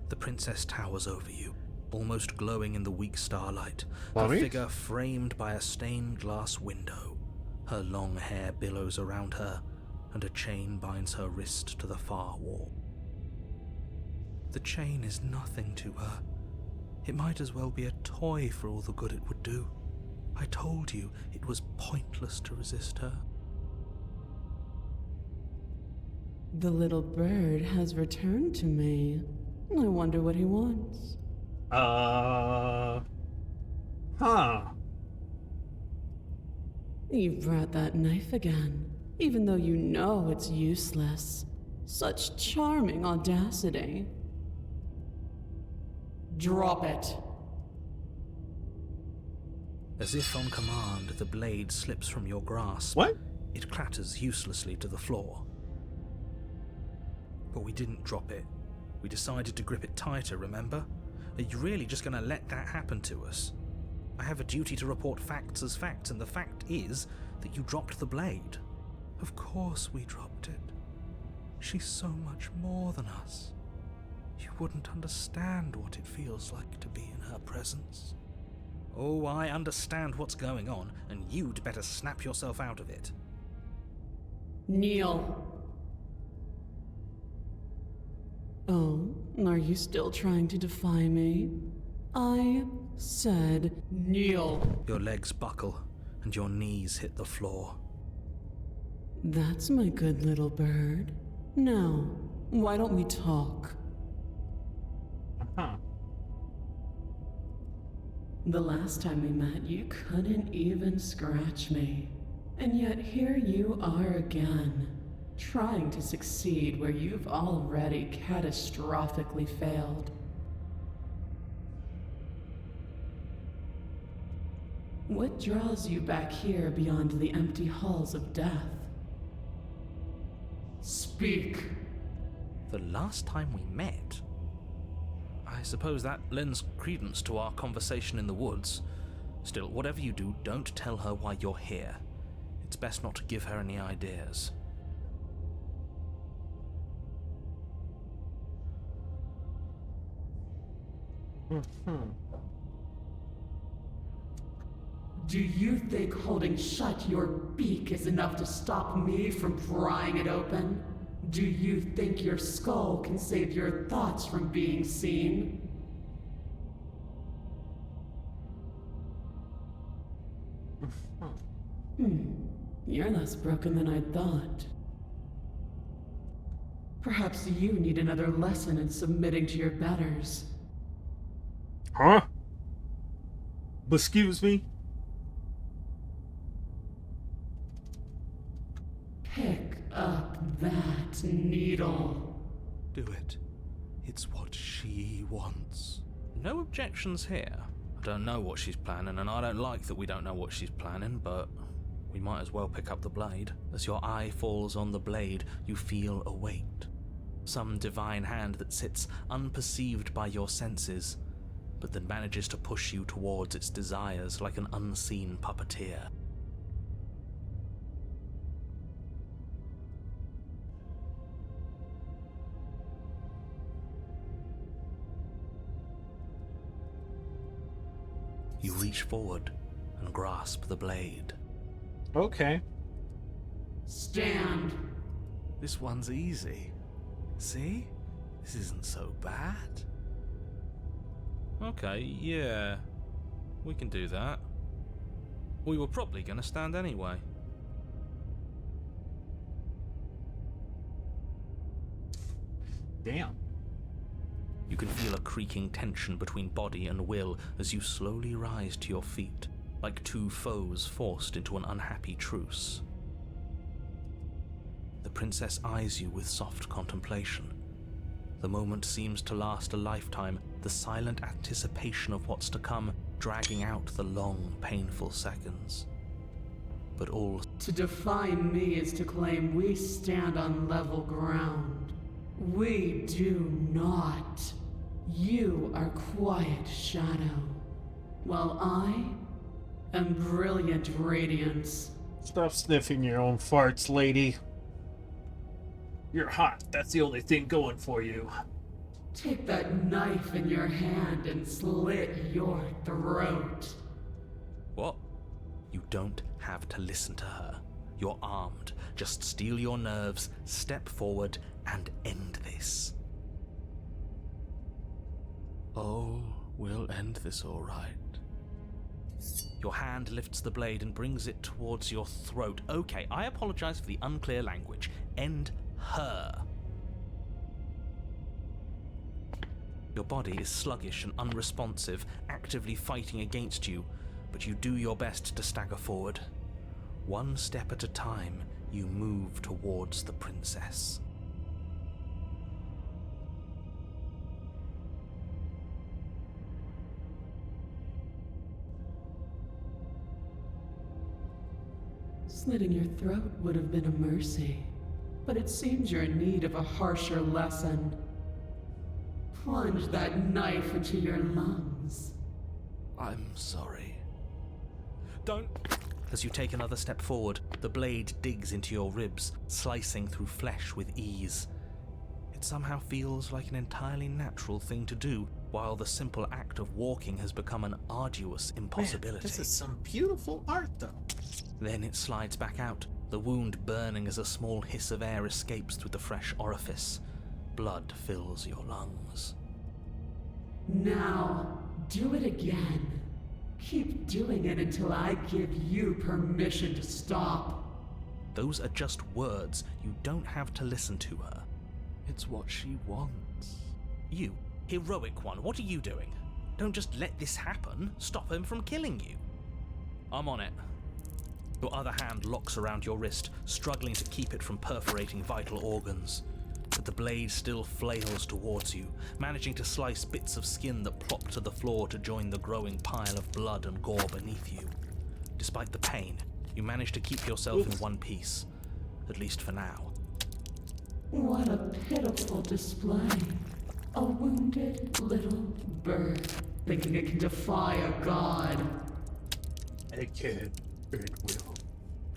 The princess towers over you, almost glowing in the weak starlight, her Sorry? figure framed by a stained glass window. Her long hair billows around her, and a chain binds her wrist to the far wall. The chain is nothing to her. It might as well be a toy for all the good it would do. I told you it was pointless to resist her. The little bird has returned to me. I wonder what he wants. Huh. You brought that knife again, even though you know it's useless. Such charming audacity. Drop it. As if on command, the blade slips from your grasp. What? It clatters uselessly to the floor. But we didn't drop it. We decided to grip it tighter, remember? Are you really just going to let that happen to us? I have a duty to report facts as facts, and the fact is that you dropped the blade. Of course we dropped it. She's so much more than us. You wouldn't understand what it feels like to be in her presence. Oh, I understand what's going on, and you'd better snap yourself out of it. Kneel. Oh, are you still trying to defy me? I said kneel. Your legs buckle, and your knees hit the floor. That's my good little bird. Now, why don't we talk? Huh. The last time we met, you couldn't even scratch me. And yet here you are again, trying to succeed where you've already catastrophically failed. What draws you back here beyond the empty halls of death? Speak! The last time we met? I suppose that lends credence to our conversation in the woods. Still, whatever you do, don't tell her why you're here. It's best not to give her any ideas. Do you think holding shut your beak is enough to stop me from prying it open? Do you think your skull can save your thoughts from being seen? You're less broken than I thought. Perhaps you need another lesson in submitting to your betters. Huh? Excuse me? Pick up that needle. Do it. It's what she wants. No objections here. I don't know what she's planning, and I don't like that we don't know what she's planning, but we might as well pick up the blade. As your eye falls on the blade, you feel a weight. Some divine hand that sits unperceived by your senses, but that manages to push you towards its desires like an unseen puppeteer. You reach forward and grasp the blade. Okay. Stand. This one's easy. See? This isn't so bad. Okay, yeah. We can do that. We were probably going to stand anyway. Damn. You can feel a creaking tension between body and will as you slowly rise to your feet, like two foes forced into an unhappy truce. The princess eyes you with soft contemplation. The moment seems to last a lifetime, the silent anticipation of what's to come dragging out the long, painful seconds. But all To define me is to claim we stand on level ground. We do not. You are quiet shadow, while I am brilliant radiance. Stop sniffing your own farts, lady. You're hot. That's the only thing going for you. Take that knife in your hand and slit your throat. What? You don't have to listen to her. You're armed. Just steel your nerves, step forward, and end this. Oh, we'll end this all right. Your hand lifts the blade and brings it towards your throat. Okay, I apologize for the unclear language. End her. Your body is sluggish and unresponsive, actively fighting against you, but you do your best to stagger forward. One step at a time, you move towards the princess. Slitting your throat would have been a mercy, but it seems you're in need of a harsher lesson. Plunge that knife into your lungs. I'm sorry. Don't. As you take another step forward, the blade digs into your ribs, slicing through flesh with ease. It somehow feels like an entirely natural thing to do, while the simple act of walking has become an arduous impossibility. Man, this is some beautiful art, though. Then it slides back out, the wound burning as a small hiss of air escapes through the fresh orifice. Blood fills your lungs. Now, do it again. Keep doing it until I give you permission to stop. Those are just words. You don't have to listen to her. It's what she wants. You, heroic one, what are you doing? Don't just let this happen. Stop him from killing you. I'm on it. Your other hand locks around your wrist, struggling to keep it from perforating vital organs. But the blade still flails towards you, managing to slice bits of skin that plop to the floor to join the growing pile of blood and gore beneath you. Despite the pain, you manage to keep yourself in one piece, at least for now. What a pitiful display. A wounded little bird, thinking it can defy a god. It can. It will.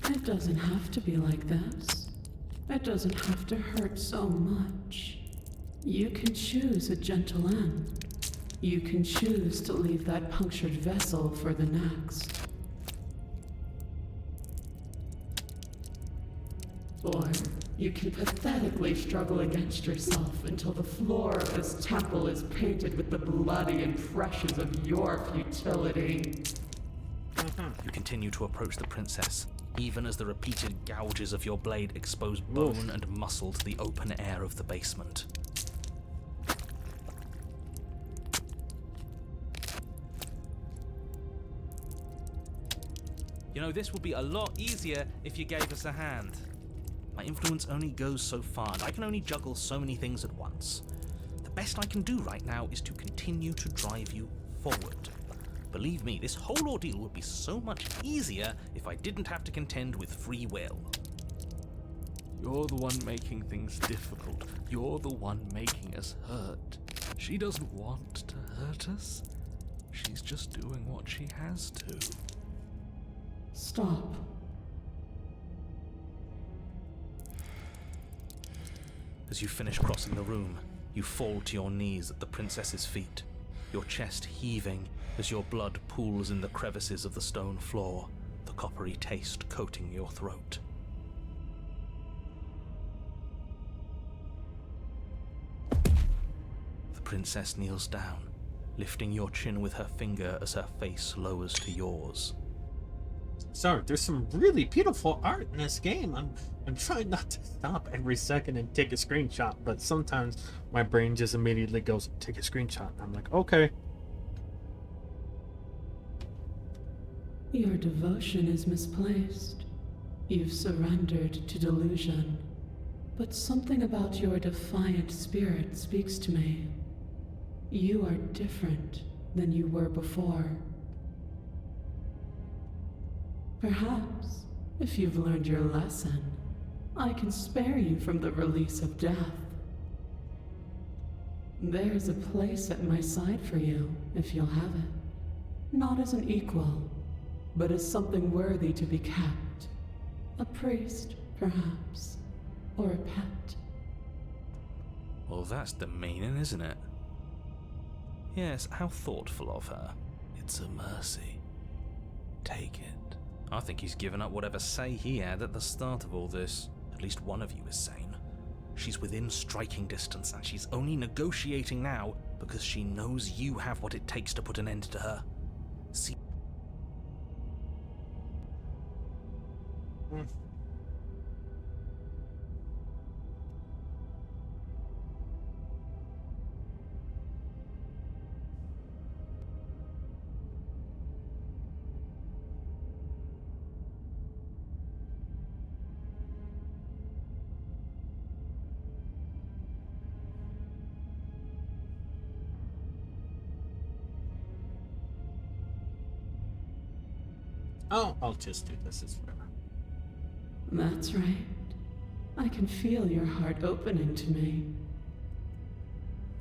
It doesn't have to be like this. It doesn't have to hurt so much. You can choose a gentle end. You can choose to leave that punctured vessel for the next. Or you can pathetically struggle against yourself until the floor of this temple is painted with the bloody impressions of your futility. You continue to approach the princess, even as the repeated gouges of your blade expose bone and muscle to the open air of the basement. You know, this would be a lot easier if you gave us a hand. My influence only goes so far, and I can only juggle so many things at once. The best I can do right now is to continue to drive you forward. Believe me, this whole ordeal would be so much easier if I didn't have to contend with free will. You're the one making things difficult. You're the one making us hurt. She doesn't want to hurt us. She's just doing what she has to. Stop. As you finish crossing the room, you fall to your knees at the princess's feet, your chest heaving as your blood pools in the crevices of the stone floor, the coppery taste coating your throat. The princess kneels down, lifting your chin with her finger as her face lowers to yours. Sorry, there's some really beautiful art in this game. I'm trying not to stop every second and take a screenshot, but sometimes my brain just immediately goes, take a screenshot. I'm like, okay. Your devotion is misplaced. You've surrendered to delusion. But something about your defiant spirit speaks to me. You are different than you were before. Perhaps, if you've learned your lesson, I can spare you from the release of death. There's a place at my side for you, if you'll have it. Not as an equal, but as something worthy to be kept. A priest, perhaps, or a pet. Well, that's demeaning, isn't it? Yes, how thoughtful of her. It's a mercy. Take it. I think he's given up whatever say he had at the start of all this. At least one of you is sane. She's within striking distance, and she's only negotiating now because she knows you have what it takes to put an end to her. See? Oh, I'll just do this as well. That's right. I can feel your heart opening to me.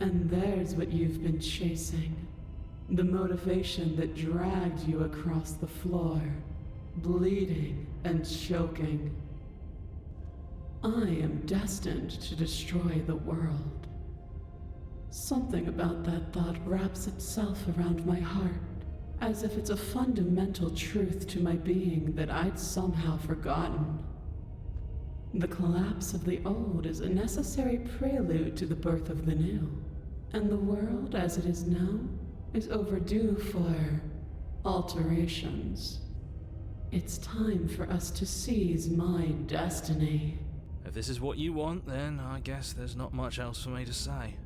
And there's what you've been chasing. The motivation that dragged you across the floor, bleeding and choking. I am destined to destroy the world. Something about that thought wraps itself around my heart, as if it's a fundamental truth to my being that I'd somehow forgotten. The collapse of the old is a necessary prelude to the birth of the new, and the world as it is now is overdue for alterations. It's time for us to seize my destiny. If this is what you want, then I guess there's not much else for me to say.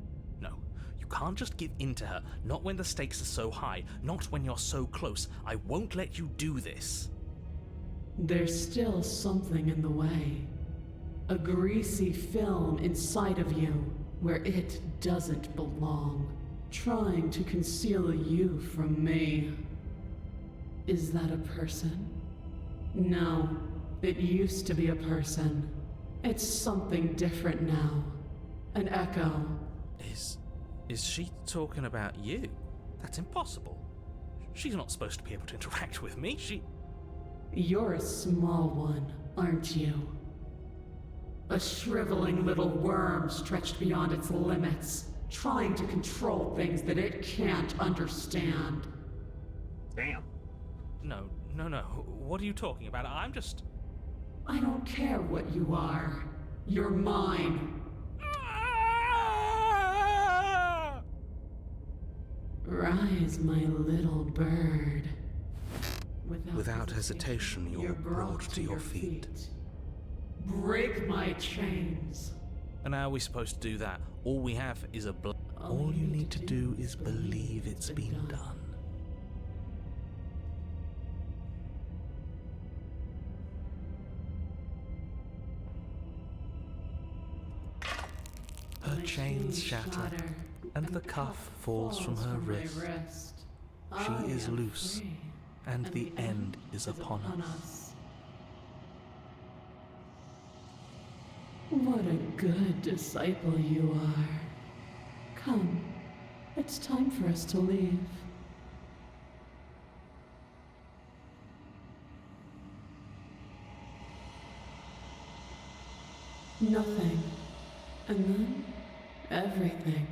No, you can't just give in to her, not when the stakes are so high, not when you're so close. I won't let you do this. There's still something in the way. A greasy film inside of you where it doesn't belong, trying to conceal you from me. Is that a person? No, it used to be a person. It's something different now. An echo. Is she talking about you? That's impossible. She's not supposed to be able to interact with me. You're a small one, aren't you? A shriveling little worm stretched beyond its limits, trying to control things that it can't understand. Damn. No. What are you talking about? I don't care what you are. You're mine. Rise, my little bird. Without hesitation, you're brought to your feet. Break my chains. And how are we supposed to do that? All we have is a All you need to do is believe it's been done. Her chains shatter, and the cuff falls from her wrist. She is loose, and the end is upon us. What a good disciple you are. Come, it's time for us to leave. Nothing. And then, everything.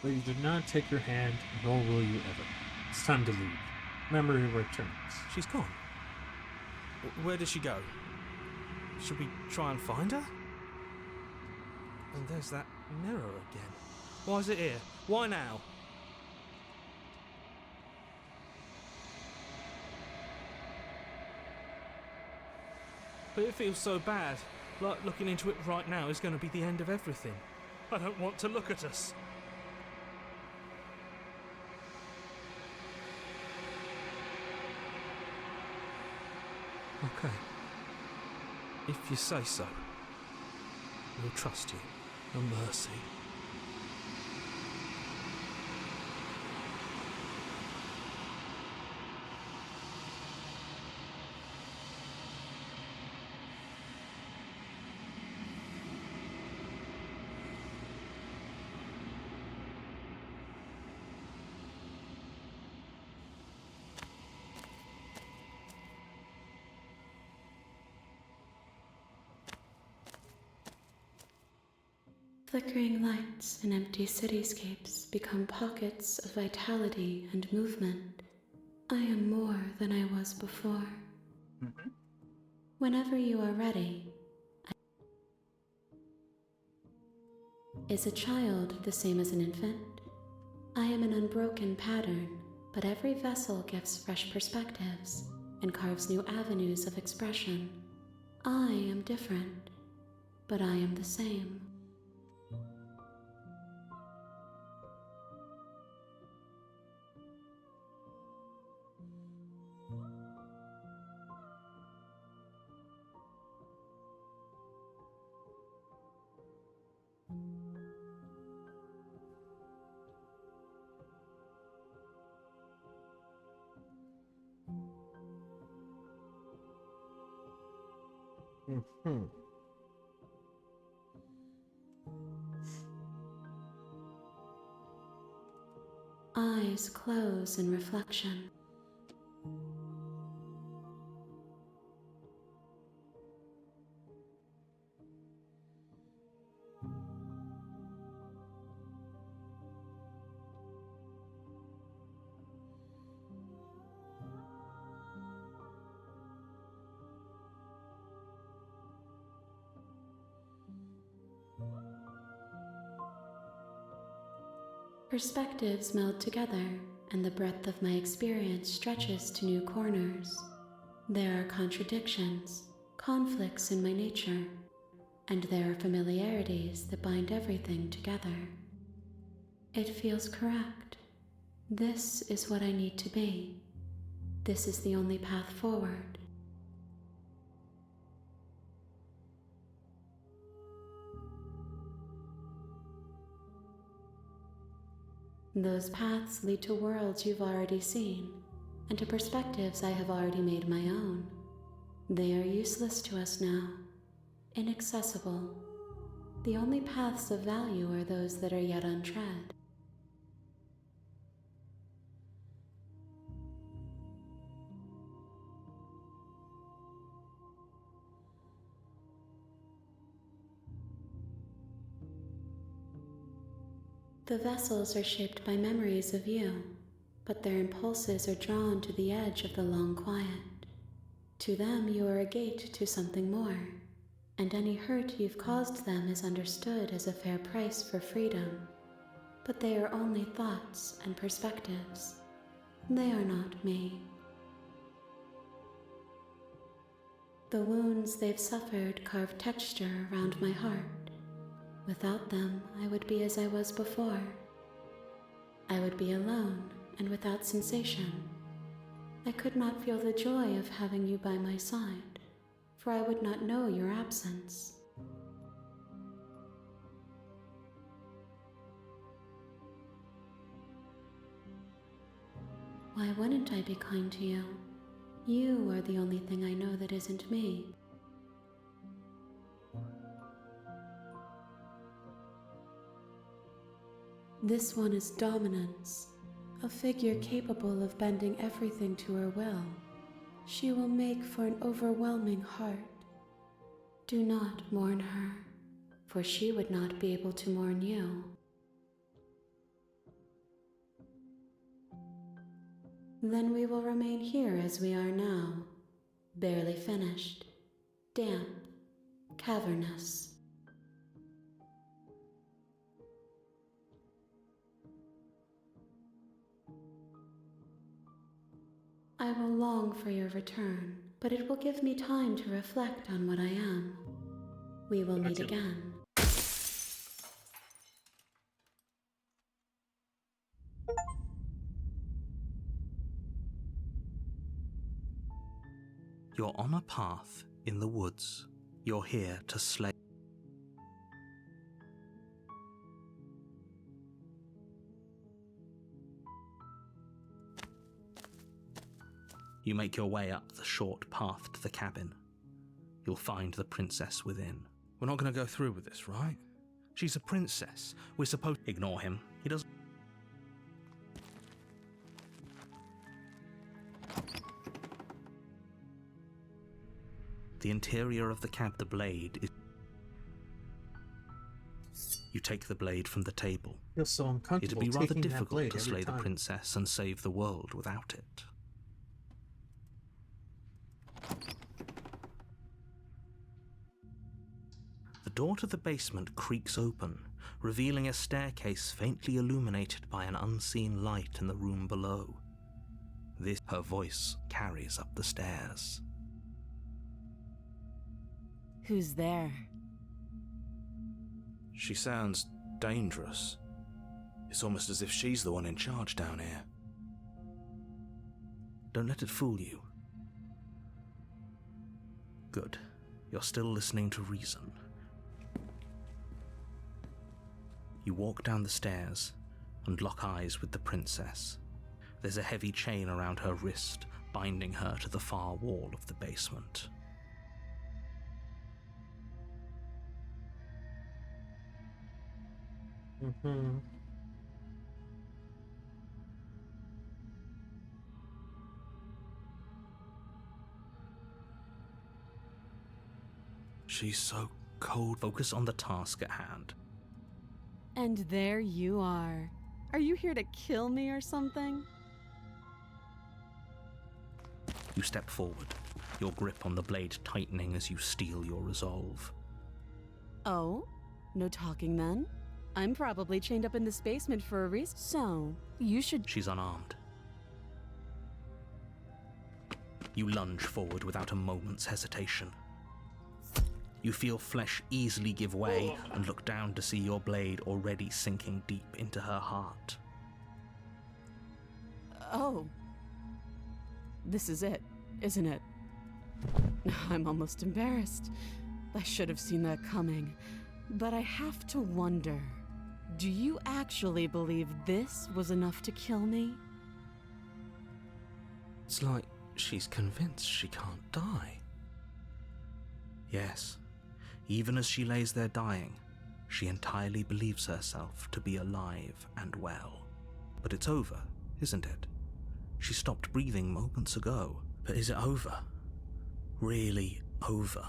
But you do not take her hand, nor will you ever. It's time to leave. Memory returns. She's gone. Where did she go? Should we try and find her? And there's that mirror again. Why is it here? Why now? But it feels so bad. Like looking into it right now is going to be the end of everything. I don't want to look at us. Okay. If you say so, we'll trust you. Your mercy. Flickering lights in empty cityscapes become pockets of vitality and movement. I am more than I was before. Whenever you are ready. Is a child the same as an infant? I am an unbroken pattern, but every vessel gives fresh perspectives and carves new avenues of expression. I am different, but I am the same. Hmm. Eyes close in reflection. Perspectives meld together, and the breadth of my experience stretches to new corners. There are contradictions, conflicts in my nature, and there are familiarities that bind everything together. It feels correct. This is what I need to be. This is the only path forward. Those paths lead to worlds you've already seen, and to perspectives I have already made my own. They are useless to us now, inaccessible. The only paths of value are those that are yet untread. The vessels are shaped by memories of you, but their impulses are drawn to the edge of the long quiet. To them, you are a gate to something more, and any hurt you've caused them is understood as a fair price for freedom. But they are only thoughts and perspectives. They are not me. The wounds they've suffered carve texture around my heart. Without them, I would be as I was before. I would be alone and without sensation. I could not feel the joy of having you by my side, for I would not know your absence. Why wouldn't I be kind to you? You are the only thing I know that isn't me. This one is dominance, a figure capable of bending everything to her will. She will make for an overwhelming heart. Do not mourn her, for she would not be able to mourn you. Then we will remain here as we are now, barely finished, damp, cavernous. I will long for your return, but it will give me time to reflect on what I am. We will meet again. You're on a path in the woods. You're here to slay. You make your way up the short path to the cabin. You'll find the princess within. We're not going to go through with this, right? She's a princess. We're supposed... Ignore him. He doesn't. The interior of the cab, the blade is... You take the blade from the table. I feel so uncomfortable. It'd be rather taking that difficult blade to every slay the time. princess and save the world without it. The door to the basement creaks open, revealing a staircase faintly illuminated by an unseen light in the room below. Her voice carries up the stairs. Who's there? She sounds dangerous. It's almost as if she's the one in charge down here. Don't let it fool you. Good. You're still listening to reason. You walk down the stairs and lock eyes with the princess. There's a heavy chain around her wrist, binding her to the far wall of the basement. Mm-hmm. She's so cold. Focus on the task at hand. And there you are. Are you here to kill me or something? You step forward, your grip on the blade tightening as you steel your resolve. Oh? No talking then? I'm probably chained up in this basement for a reason, so you should... She's unarmed. You lunge forward without a moment's hesitation. You feel flesh easily give way and look down to see your blade already sinking deep into her heart. Oh. This is it, isn't it? I'm almost embarrassed. I should have seen that coming. But I have to wonder, do you actually believe this was enough to kill me? It's like she's convinced she can't die. Yes, even as she lays there dying, she entirely believes herself to be alive and well. But it's over, isn't it? She stopped breathing moments ago. But is it over? Really over?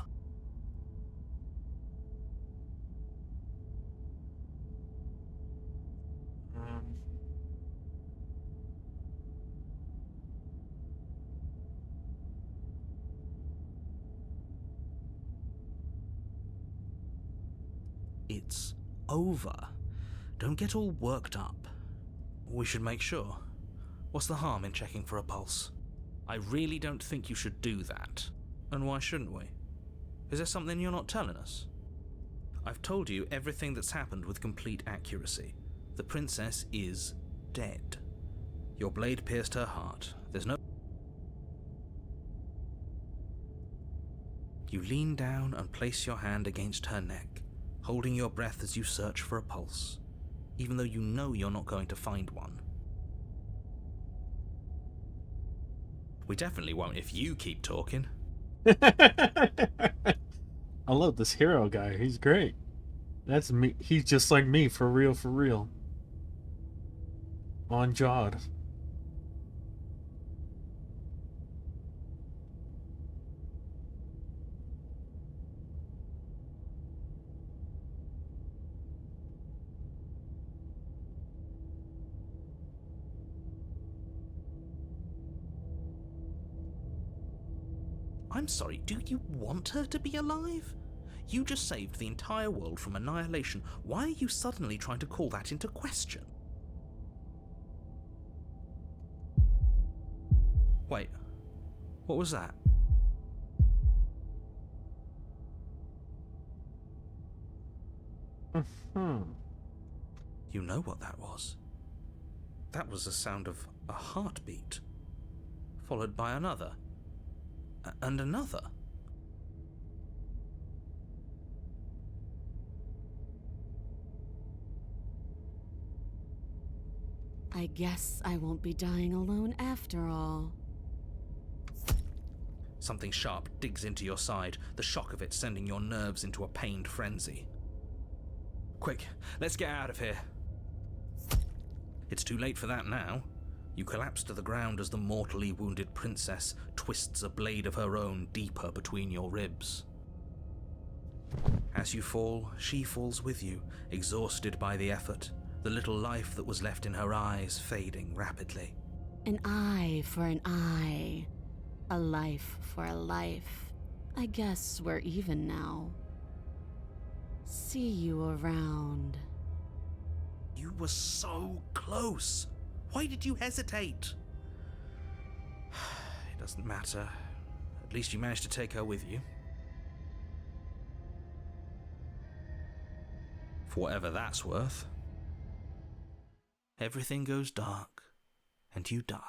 It's over. Don't get all worked up. We should make sure. What's the harm in checking for a pulse? I really don't think you should do that. And why shouldn't we? Is there something you're not telling us? I've told you everything that's happened with complete accuracy. The princess is dead. Your blade pierced her heart. There's no... You lean down and place your hand against her neck, holding your breath as you search for a pulse, even though you know you're not going to find one. We definitely won't if you keep talking. I love this hero guy. He's great. That's me. He's just like me, for real, for real. On Jod. I'm sorry, do you want her to be alive? You just saved the entire world from annihilation. Why are you suddenly trying to call that into question? Wait, what was that? You know what that was. That was the sound of a heartbeat, followed by another. And another. I guess I won't be dying alone after all. Something sharp digs into your side, the shock of it sending your nerves into a pained frenzy. Quick, let's get out of here. It's too late for that now. You collapse to the ground as the mortally wounded princess twists a blade of her own deeper between your ribs. As you fall, she falls with you, exhausted by the effort, the little life that was left in her eyes fading rapidly. An eye for an eye. A life for a life. I guess we're even now. See you around. You were so close. Why did you hesitate? It doesn't matter. At least you managed to take her with you. For whatever that's worth. Everything goes dark, and you die.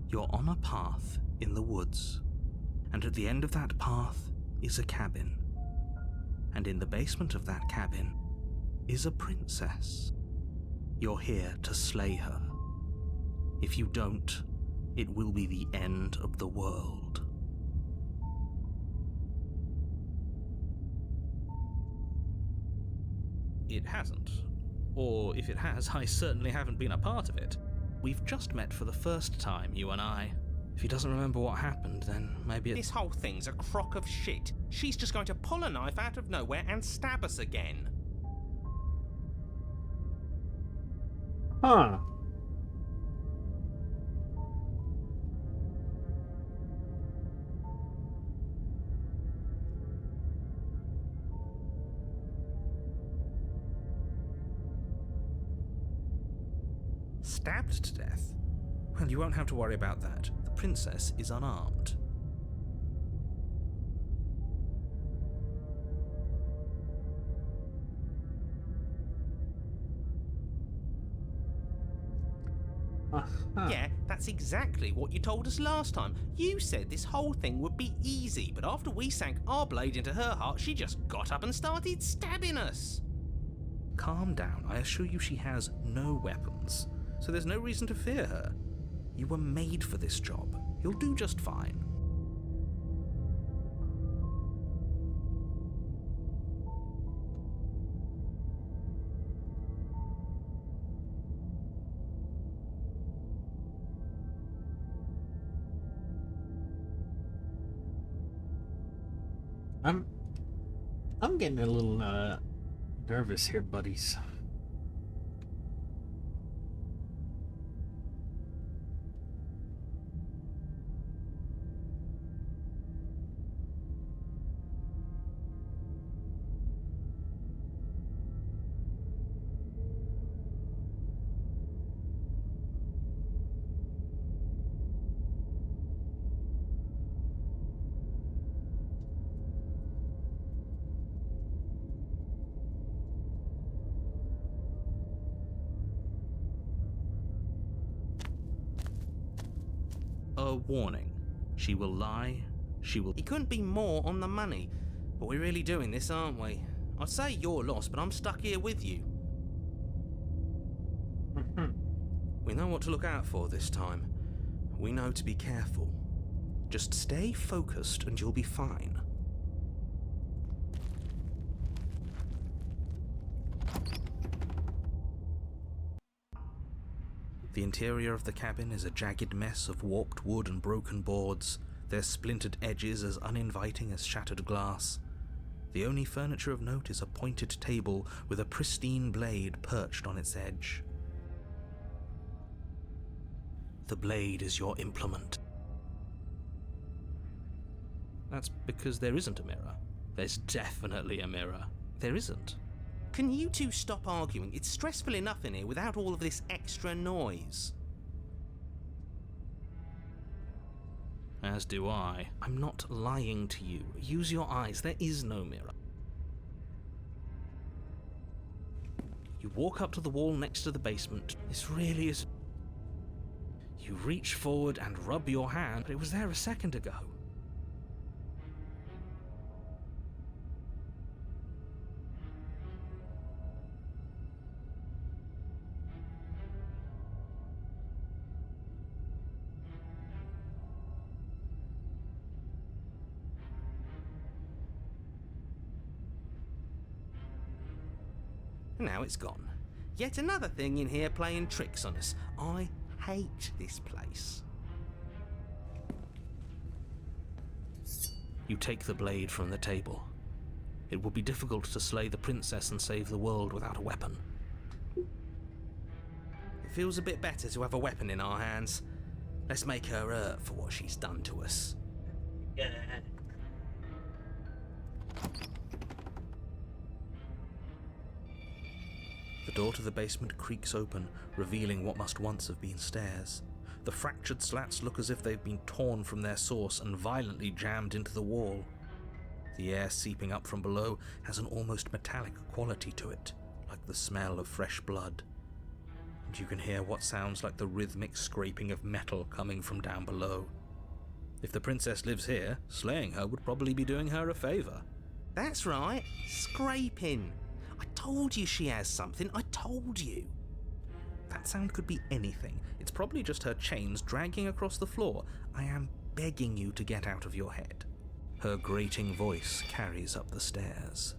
You're on a path in the woods, and at the end of that path is a cabin. And in the basement of that cabin is a princess. You're here to slay her. If you don't, it will be the end of the world. It hasn't. Or if it has, I certainly haven't been a part of it. We've just met for the first time, you and I. If he doesn't remember what happened, then maybe This whole thing's a crock of shit. She's just going to pull a knife out of nowhere and stab us again. Huh. Stabbed to death? Well, you won't have to worry about that. The princess is unarmed. Yeah, that's exactly what you told us last time. You said this whole thing would be easy, but after we sank our blade into her heart, she just got up and started stabbing us. Calm down. I assure you she has no weapons, so there's no reason to fear her. You were made for this job. You'll do just fine. I'm getting a little nervous here, buddies. her warning. She will lie, she will... He couldn't be more on the money. But we're really doing this, aren't we? I'd say you're lost, but I'm stuck here with you. We know what to look out for this time. We know to be careful. Just stay focused and you'll be fine. The interior of the cabin is a jagged mess of warped wood and broken boards, their splintered edges as uninviting as shattered glass. The only furniture of note is a pointed table with a pristine blade perched on its edge. The blade is your implement. That's because there isn't a mirror. There's definitely a mirror. There isn't. Can you two stop arguing? It's stressful enough in here without all of this extra noise. As do I. I'm not lying to you. Use your eyes. There is no mirror. You walk up to the wall next to the basement. This really is... You reach forward and rub your hand, but it was there a second ago. Now it's gone. Yet another thing in here playing tricks on us. I hate this place. You take the blade from the table. It would be difficult to slay the princess and save the world without a weapon. It feels a bit better to have a weapon in our hands. Let's make her hurt for what she's done to us. Yeah. The door to the basement creaks open, revealing what must once have been stairs. The fractured slats look as if they've been torn from their source and violently jammed into the wall. The air seeping up from below has an almost metallic quality to it, like the smell of fresh blood. And you can hear what sounds like the rhythmic scraping of metal coming from down below. If the princess lives here, slaying her would probably be doing her a favour. That's right, scraping. I told you she has something, I told you. That sound could be anything. It's probably just her chains dragging across the floor. I am begging you to get out of your head. Her grating voice carries up the stairs.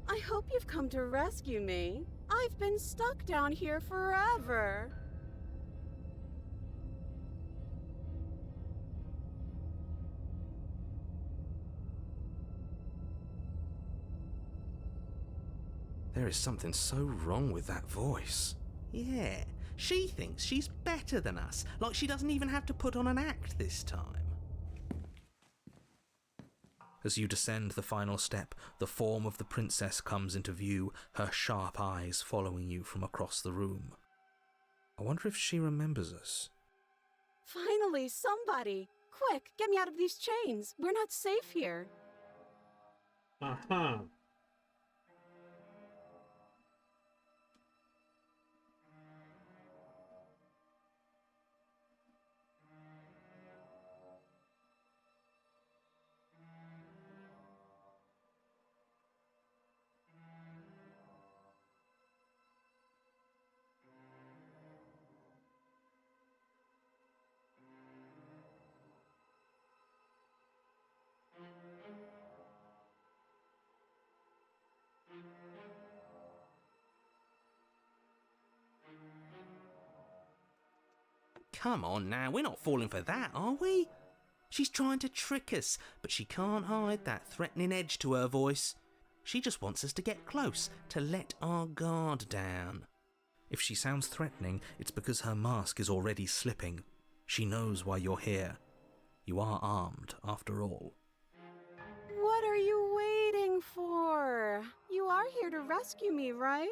I hope you've come to rescue me. I've been stuck down here forever. There is something so wrong with that voice. Yeah, she thinks she's better than us, like she doesn't even have to put on an act this time. As you descend the final step, the form of the princess comes into view, her sharp eyes following you from across the room. I wonder if she remembers us. Finally, somebody! Quick, get me out of these chains. We're not safe here. Uh-huh. Come on now, we're not falling for that, are we? She's trying to trick us, but she can't hide that threatening edge to her voice. She just wants us to get close, to let our guard down. If she sounds threatening, it's because her mask is already slipping. She knows why you're here. You are armed, after all. What are you waiting for? You are here to rescue me, right?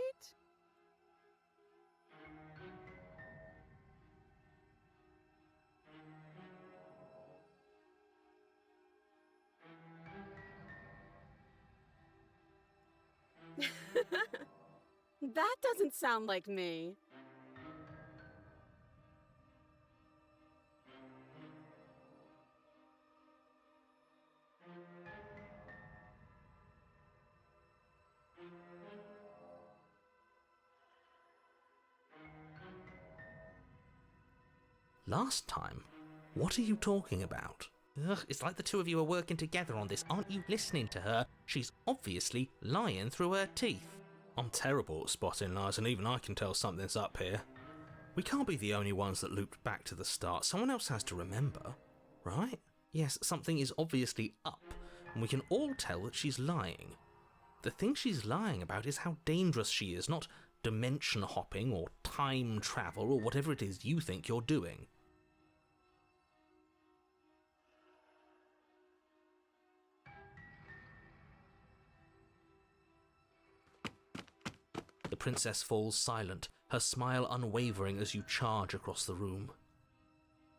That doesn't sound like me. Last time? What are you talking about? Ugh, it's like the two of you are working together on this. Aren't you listening to her? She's obviously lying through her teeth. I'm terrible at spotting lies, and even I can tell something's up here. We can't be the only ones that looped back to the start. Someone else has to remember, right? Yes, something is obviously up, and we can all tell that she's lying. The thing she's lying about is how dangerous she is, not dimension hopping or time travel or whatever it is you think you're doing. The princess falls silent, her smile unwavering as you charge across the room.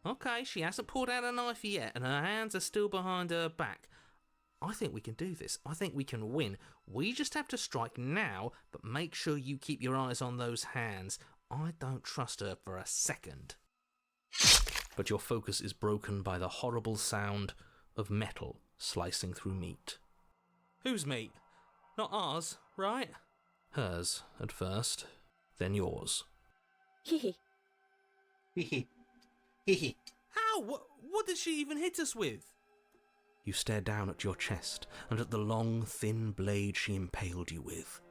Okay, she hasn't pulled out a knife yet, and her hands are still behind her back. I think we can do this. I think we can win. We just have to strike now, but make sure you keep your eyes on those hands. I don't trust her for a second. But your focus is broken by the horrible sound of metal slicing through meat. Whose meat? Not ours, right? Hers at first, then yours. Hee Hee hee. How? What did she even hit us with? You stare down at your chest and at the long, thin blade she impaled you with.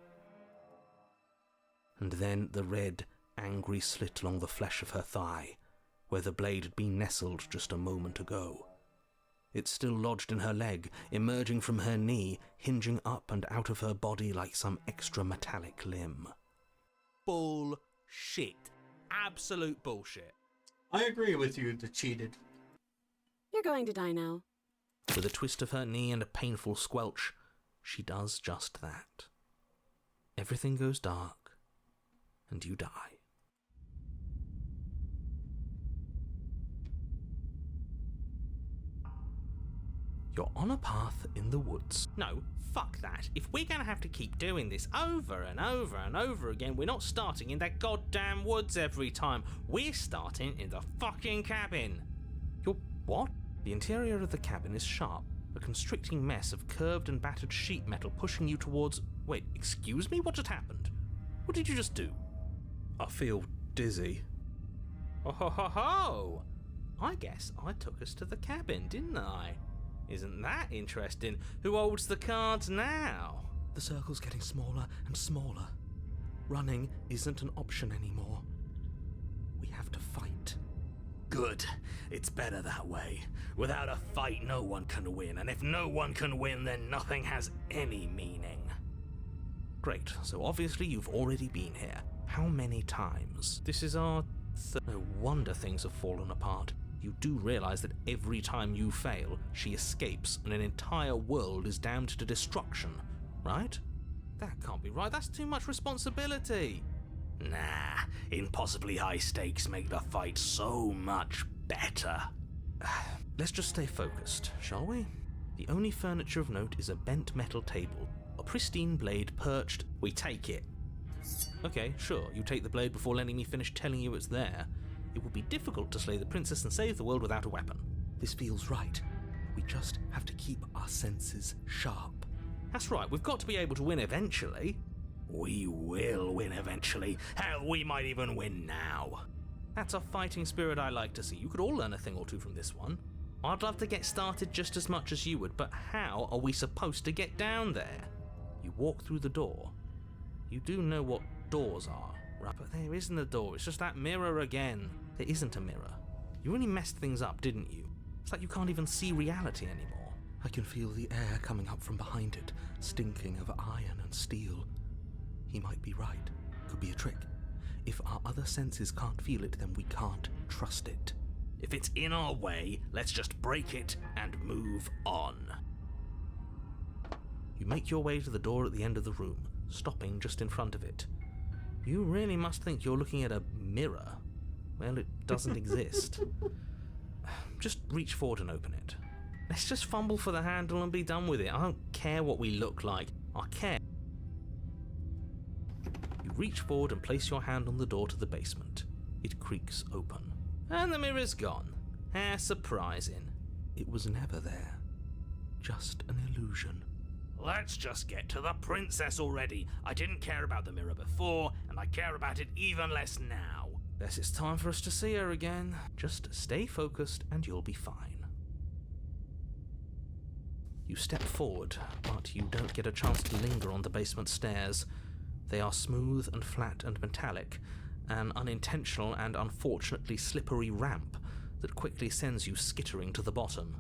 And then the red, angry slit along the flesh of her thigh, where the blade had been nestled just a moment ago. It's still lodged in her leg, emerging from her knee, hinging up and out of her body like some extra metallic limb. Bullshit. Absolute bullshit. I agree with you, the cheated. You're going to die now. With a twist of her knee and a painful squelch, she does just that. Everything goes dark, and you die. You're on a path in the woods. No, fuck that. If we're gonna have to keep doing this over and over and over again, we're not starting in that goddamn woods every time. We're starting in the fucking cabin. You're what? The interior of the cabin is sharp, a constricting mess of curved and battered sheet metal pushing you towards... Wait, excuse me? What just happened? What did you just do? I feel dizzy. Oh ho ho ho! I guess I took us to the cabin, didn't I? Isn't that interesting? Who holds the cards now? The circle's getting smaller and smaller. Running isn't an option anymore. We have to fight. Good. It's better that way. Without a fight, no one can win, and if no one can win, then nothing has any meaning. Great, so obviously you've already been here. How many times? This is our no wonder things have fallen apart. You do realize that every time you fail, she escapes and an entire world is damned to destruction, right? That can't be right. That's too much responsibility. Nah, impossibly high stakes make the fight so much better. Let's just stay focused, shall we? The only furniture of note is a bent metal table, a pristine blade perched. We take it. Okay, sure, you take the blade before letting me finish telling you it's there. It would be difficult to slay the princess and save the world without a weapon. This feels right. We just have to keep our senses sharp. That's right, we've got to be able to win eventually. We will win eventually. Hell, we might even win now. That's a fighting spirit I like to see. You could all learn a thing or two from this one. I'd love to get started just as much as you would, but how are we supposed to get down there? You walk through the door. You do know what doors are, right? But there isn't a door, it's just that mirror again. There isn't a mirror. You really messed things up, didn't you? It's like you can't even see reality anymore. I can feel the air coming up from behind it, stinking of iron and steel. He might be right. Could be a trick. If our other senses can't feel it, then we can't trust it. If it's in our way, let's just break it and move on. You make your way to the door at the end of the room, stopping just in front of it. You really must think you're looking at a mirror. Well, it doesn't exist. Just reach forward and open it. Let's just fumble for the handle and be done with it. I don't care what we look like. I care. You You reach forward and place your hand on the door to the basement. It creaks open. And the mirror's gone. How surprising. It was never there. Just an illusion. Let's just get to the princess already. I didn't care about the mirror before, and I care about it even less now. Guess it's time for us to see her again. Just stay focused and you'll be fine. You step forward, but you don't get a chance to linger on the basement stairs. They are smooth and flat and metallic, an unintentional and unfortunately slippery ramp that quickly sends you skittering to the bottom.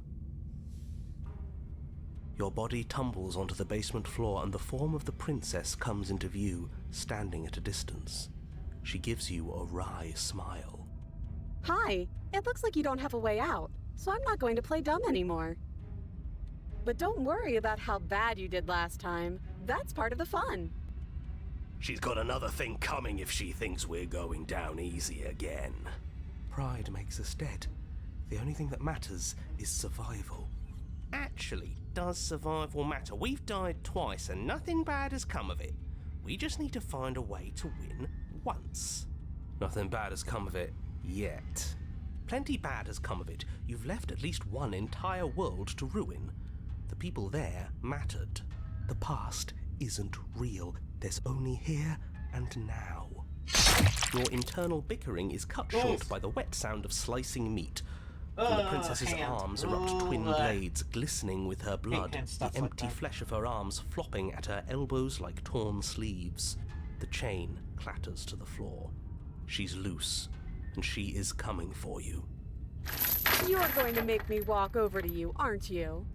Your body tumbles onto the basement floor and the form of the princess comes into view, standing at a distance. She gives you a wry smile. Hi, it looks like you don't have a way out, so I'm not going to play dumb anymore. But don't worry about how bad you did last time. That's part of the fun. She's got another thing coming if she thinks we're going down easy again. Pride makes us dead. The only thing that matters is survival. Actually, does survival matter? We've died twice and nothing bad has come of it. We just need to find a way to win once. Nothing bad has come of it yet. Plenty bad has come of it. You've left at least one entire world to ruin. The people there mattered. The past isn't real. There's only here and now. Your internal bickering is cut short by the wet sound of slicing meat. From the princess's arms erupt twin blades, glistening with her blood, the empty flesh of her arms flopping at her elbows like torn sleeves. The chain clatters to the floor. She's loose, and she is coming for you. You're going to make me walk over to you, aren't you?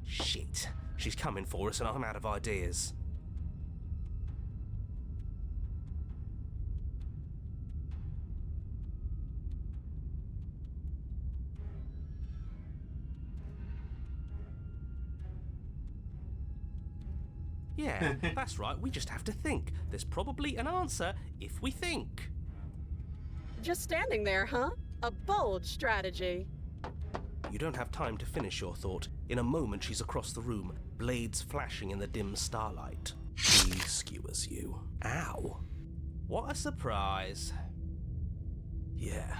Shit. She's coming for us and I'm out of ideas. Yeah, that's right, we just have to think. There's probably an answer if we think. Just standing there, huh? A bold strategy. You don't have time to finish your thought. In a moment she's across the room, blades flashing in the dim starlight. She skewers you. Ow. What a surprise. Yeah,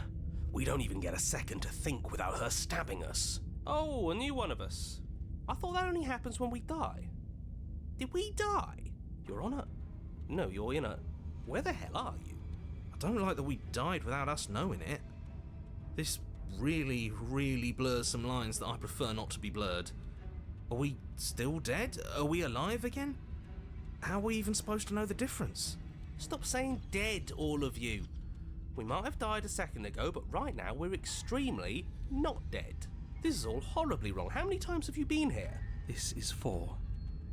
we don't even get a second to think without her stabbing us. Oh, a new one of us. I thought that only happens when we die. Did we die? You're on a... No, you're in a... Where the hell are you? I don't like that we died without us knowing it. This really, really blurs some lines that I prefer not to be blurred. Are we still dead? Are we alive again? How are we even supposed to know the difference? Stop saying dead, all of you. We might have died a second ago, but right now we're extremely not dead. This is all horribly wrong. How many times have you been here? This is 4.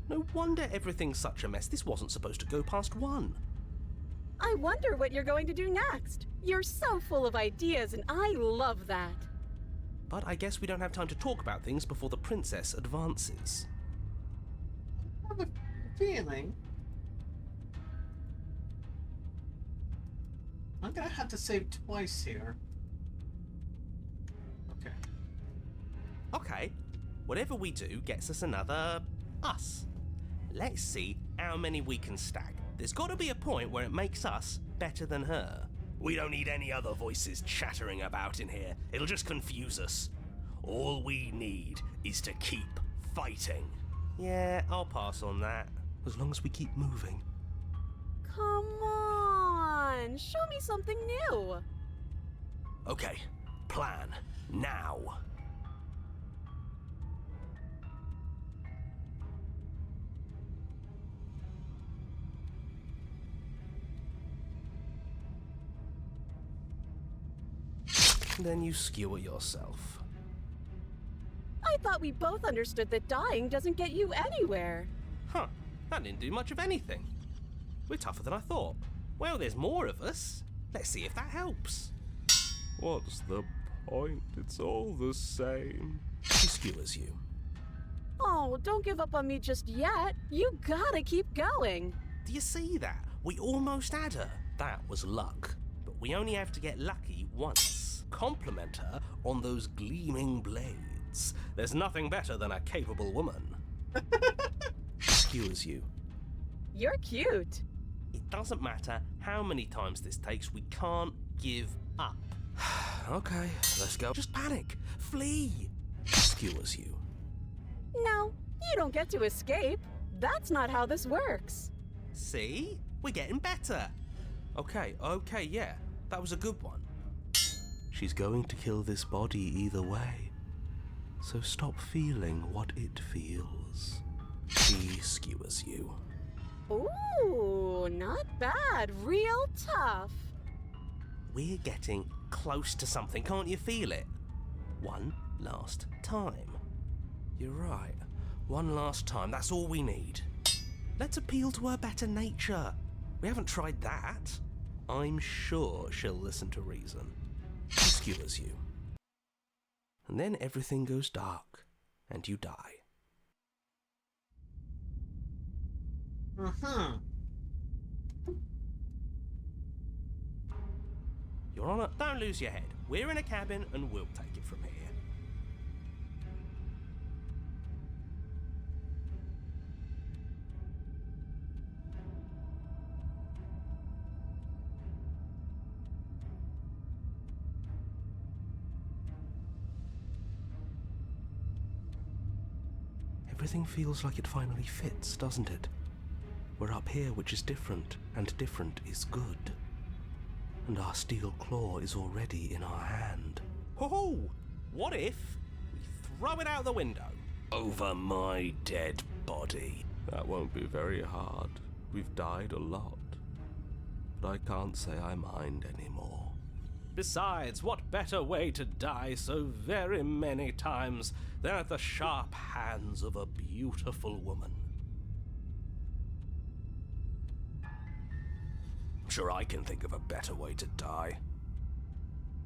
No wonder everything's such a mess. This wasn't supposed to go past 1. I wonder what you're going to do next. You're so full of ideas, and I love that. But I guess we don't have time to talk about things before the princess advances. I have a feeling I'm gonna have to save twice here. Okay. Okay, whatever we do gets us another us. Let's see how many we can stack. There's got to be a point where it makes us better than her. We don't need any other voices chattering about in here. It'll just confuse us. All we need is to keep fighting. Yeah, I'll pass on that. As long as we keep moving. Come on, show me something new. Okay, plan now. Then you skewer yourself. I thought we both understood that dying doesn't get you anywhere. Huh, that didn't do much of anything. We're tougher than I thought. Well, there's more of us. Let's see if that helps. What's the point? It's all the same. She skewers you. Oh, don't give up on me just yet. You gotta keep going. Do you see that? We almost had her. That was luck. But we only have to get lucky once. Compliment her on those gleaming blades. There's nothing better than a capable woman. She skewers you. You're cute. It doesn't matter how many times this takes, we can't give up. Okay, let's go. Just panic. Flee. Skewers you. No, you don't get to escape. That's not how this works. See? We're getting better. Okay, yeah. That was a good one. She's going to kill this body either way. So stop feeling what it feels. She skewers you. Ooh, not bad. Real tough. We're getting close to something, can't you feel it? One last time. You're right. One last time, that's all we need. Let's appeal to her better nature. We haven't tried that. I'm sure she'll listen to reason. She skewers you. And then everything goes dark, and you die. Your Honor, don't lose your head. We're in a cabin, and we'll take it from here. Everything feels like it finally fits, doesn't it? We're up here, which is different, and different is good. And our steel claw is already in our hand. Ho-ho! What if we throw it out the window? Over my dead body. That won't be very hard. We've died a lot. But I can't say I mind anymore. Besides, what better way to die so very many times than at the sharp hands of a beautiful woman? I'm sure I can think of a better way to die.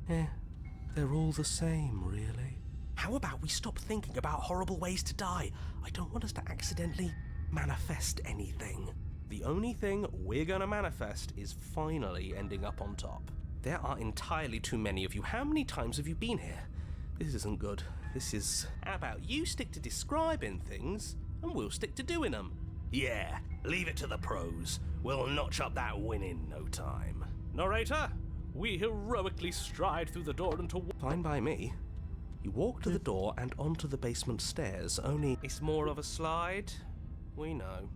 They're all the same, really. How about we stop thinking about horrible ways to die? I don't want us to accidentally manifest anything. The only thing we're gonna manifest is finally ending up on top. There are entirely too many of you. How many times have you been here? This isn't good. This is... How about you stick to describing things, and we'll stick to doing them? Yeah, leave it to the pros. We'll notch up that win in no time. Narrator, we heroically stride through the door into... Fine by me. You walk to the door and onto the basement stairs, only... It's more of a slide. We know.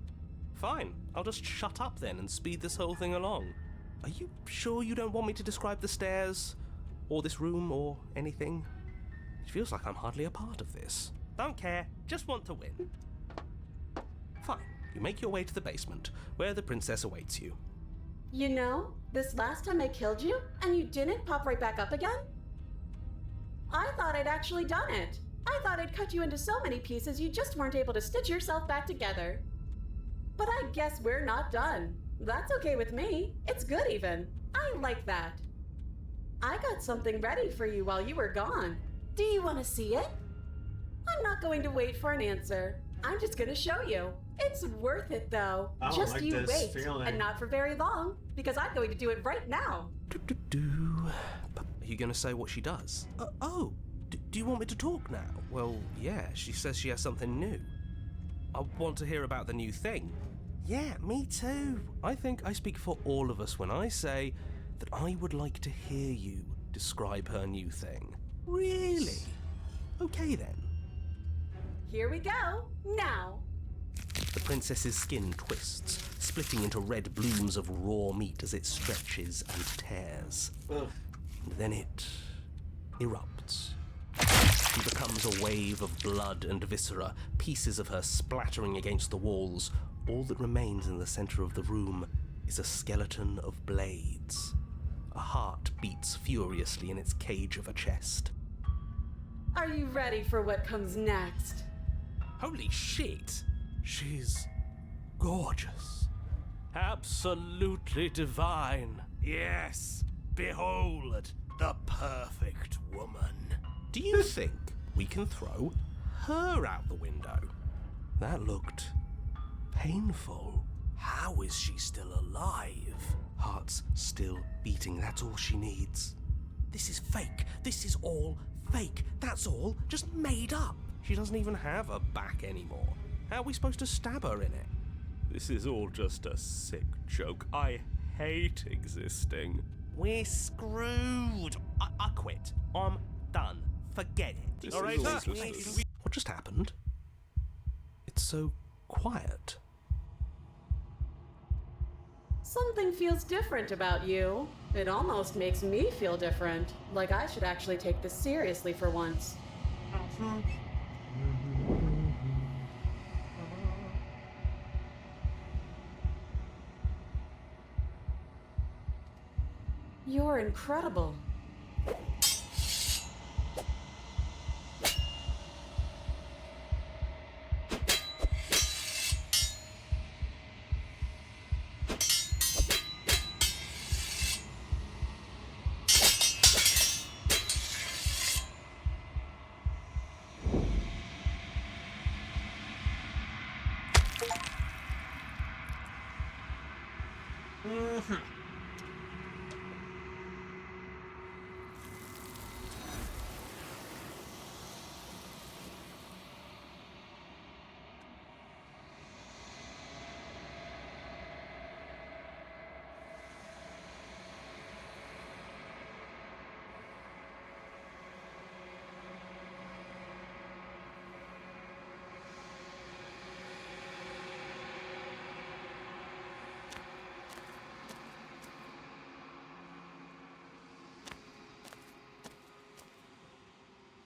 Fine, I'll just shut up then and speed this whole thing along. Are you sure you don't want me to describe the stairs, or this room, or anything? It feels like I'm hardly a part of this. Don't care, just want to win. Fine, you make your way to the basement, where the princess awaits you. You know, this last time I killed you, and you didn't pop right back up again? I thought I'd actually done it. I thought I'd cut you into so many pieces you just weren't able to stitch yourself back together. But I guess we're not done. That's okay with me. It's good even. I like that. I got something ready for you while you were gone. Do you want to see it? I'm not going to wait for an answer. I'm just going to show you. It's worth it though. I don't Just like you this wait. feeling. And not for very long, because I'm going to do it right now. Are you going to say what she does? Do you want me to talk now? Well, yeah, she says she has something new. I want to hear about the new thing. Yeah, me too. I think I speak for all of us when I say that I would like to hear you describe her new thing. Really? Okay then. Here we go. Now. The princess's skin twists, splitting into red blooms of raw meat as it stretches and tears. Ugh. And then it erupts. She becomes a wave of blood and viscera, pieces of her splattering against the walls. All that remains in the center of the room is a skeleton of blades. A heart beats furiously in its cage of a chest. Are you ready for what comes next? Holy shit! She's gorgeous. Absolutely divine. Yes, behold the perfect woman. Do you think we can throw her out the window? That looked painful. How is she still alive? Heart's still beating, that's all she needs. This is fake. This is all fake. That's all just made up. She doesn't even have a back anymore. How are we supposed to stab her in it? This is all just a sick joke. I hate existing. We're screwed. I quit. I'm done. Forget it. This All is right, all sir? just a- What just happened? It's so quiet. Something feels different about you. It almost makes me feel different. Like I should actually take this seriously for once. You're incredible.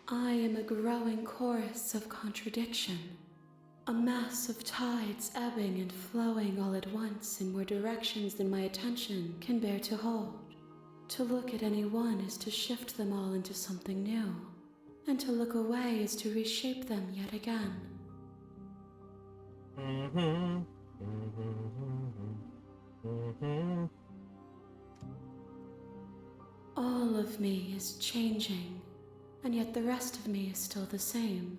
I am a growing chorus of contradiction, a mass of tides ebbing and flowing all at once in more directions than my attention can bear to hold. To look at any one is to shift them all into something new, and to look away is to reshape them yet again. All of me is changing, and yet the rest of me is still the same.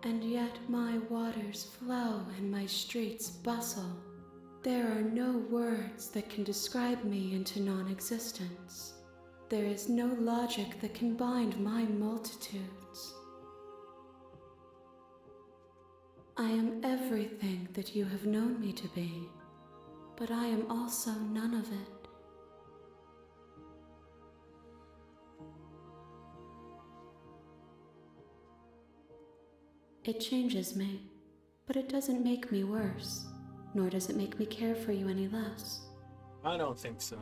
And yet my waters flow and my streets bustle. There are no words that can describe me into non-existence. There is no logic that can bind my multitudes. I am everything that you have known me to be, but I am also none of it. It changes me, but it doesn't make me worse, nor does it make me care for you any less. I don't think so.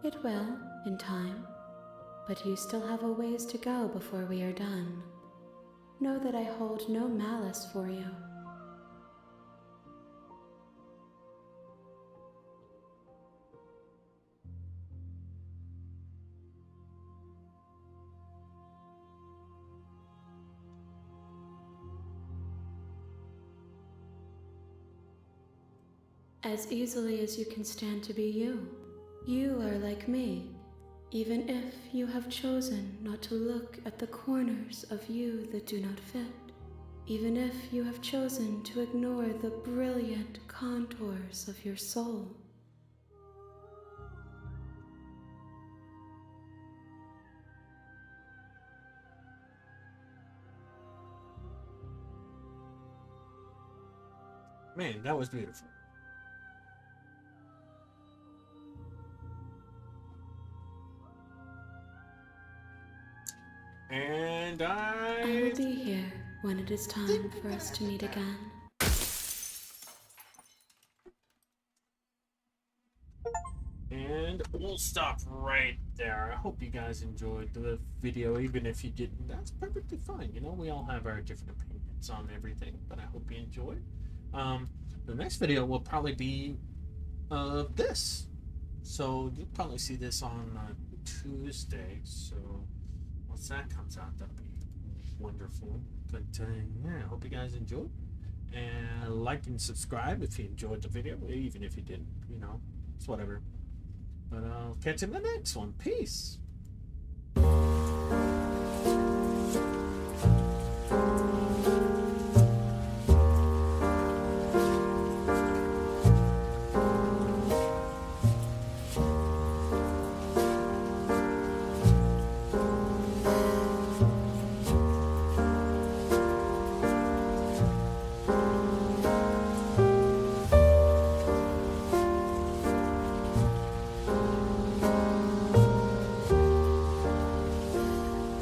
It will, in time, but you still have a ways to go before we are done. Know that I hold no malice for you. As easily as you can stand to be you. You are like me, even if you have chosen not to look at the corners of you that do not fit, even if you have chosen to ignore the brilliant contours of your soul. Man, that was beautiful. And I will be here when it is time for us to meet again. And we'll stop right there. I hope you guys enjoyed the video, even if you didn't. That's perfectly fine. You know, we all have our different opinions on everything, but I hope you enjoyed. The next video will probably be this. So you'll probably see this on Tuesday. So once that comes out, that'll be wonderful. But yeah, I hope you guys enjoyed. And like and subscribe if you enjoyed the video, even if you didn't. You know, it's whatever. But I'll catch you in the next one. Peace.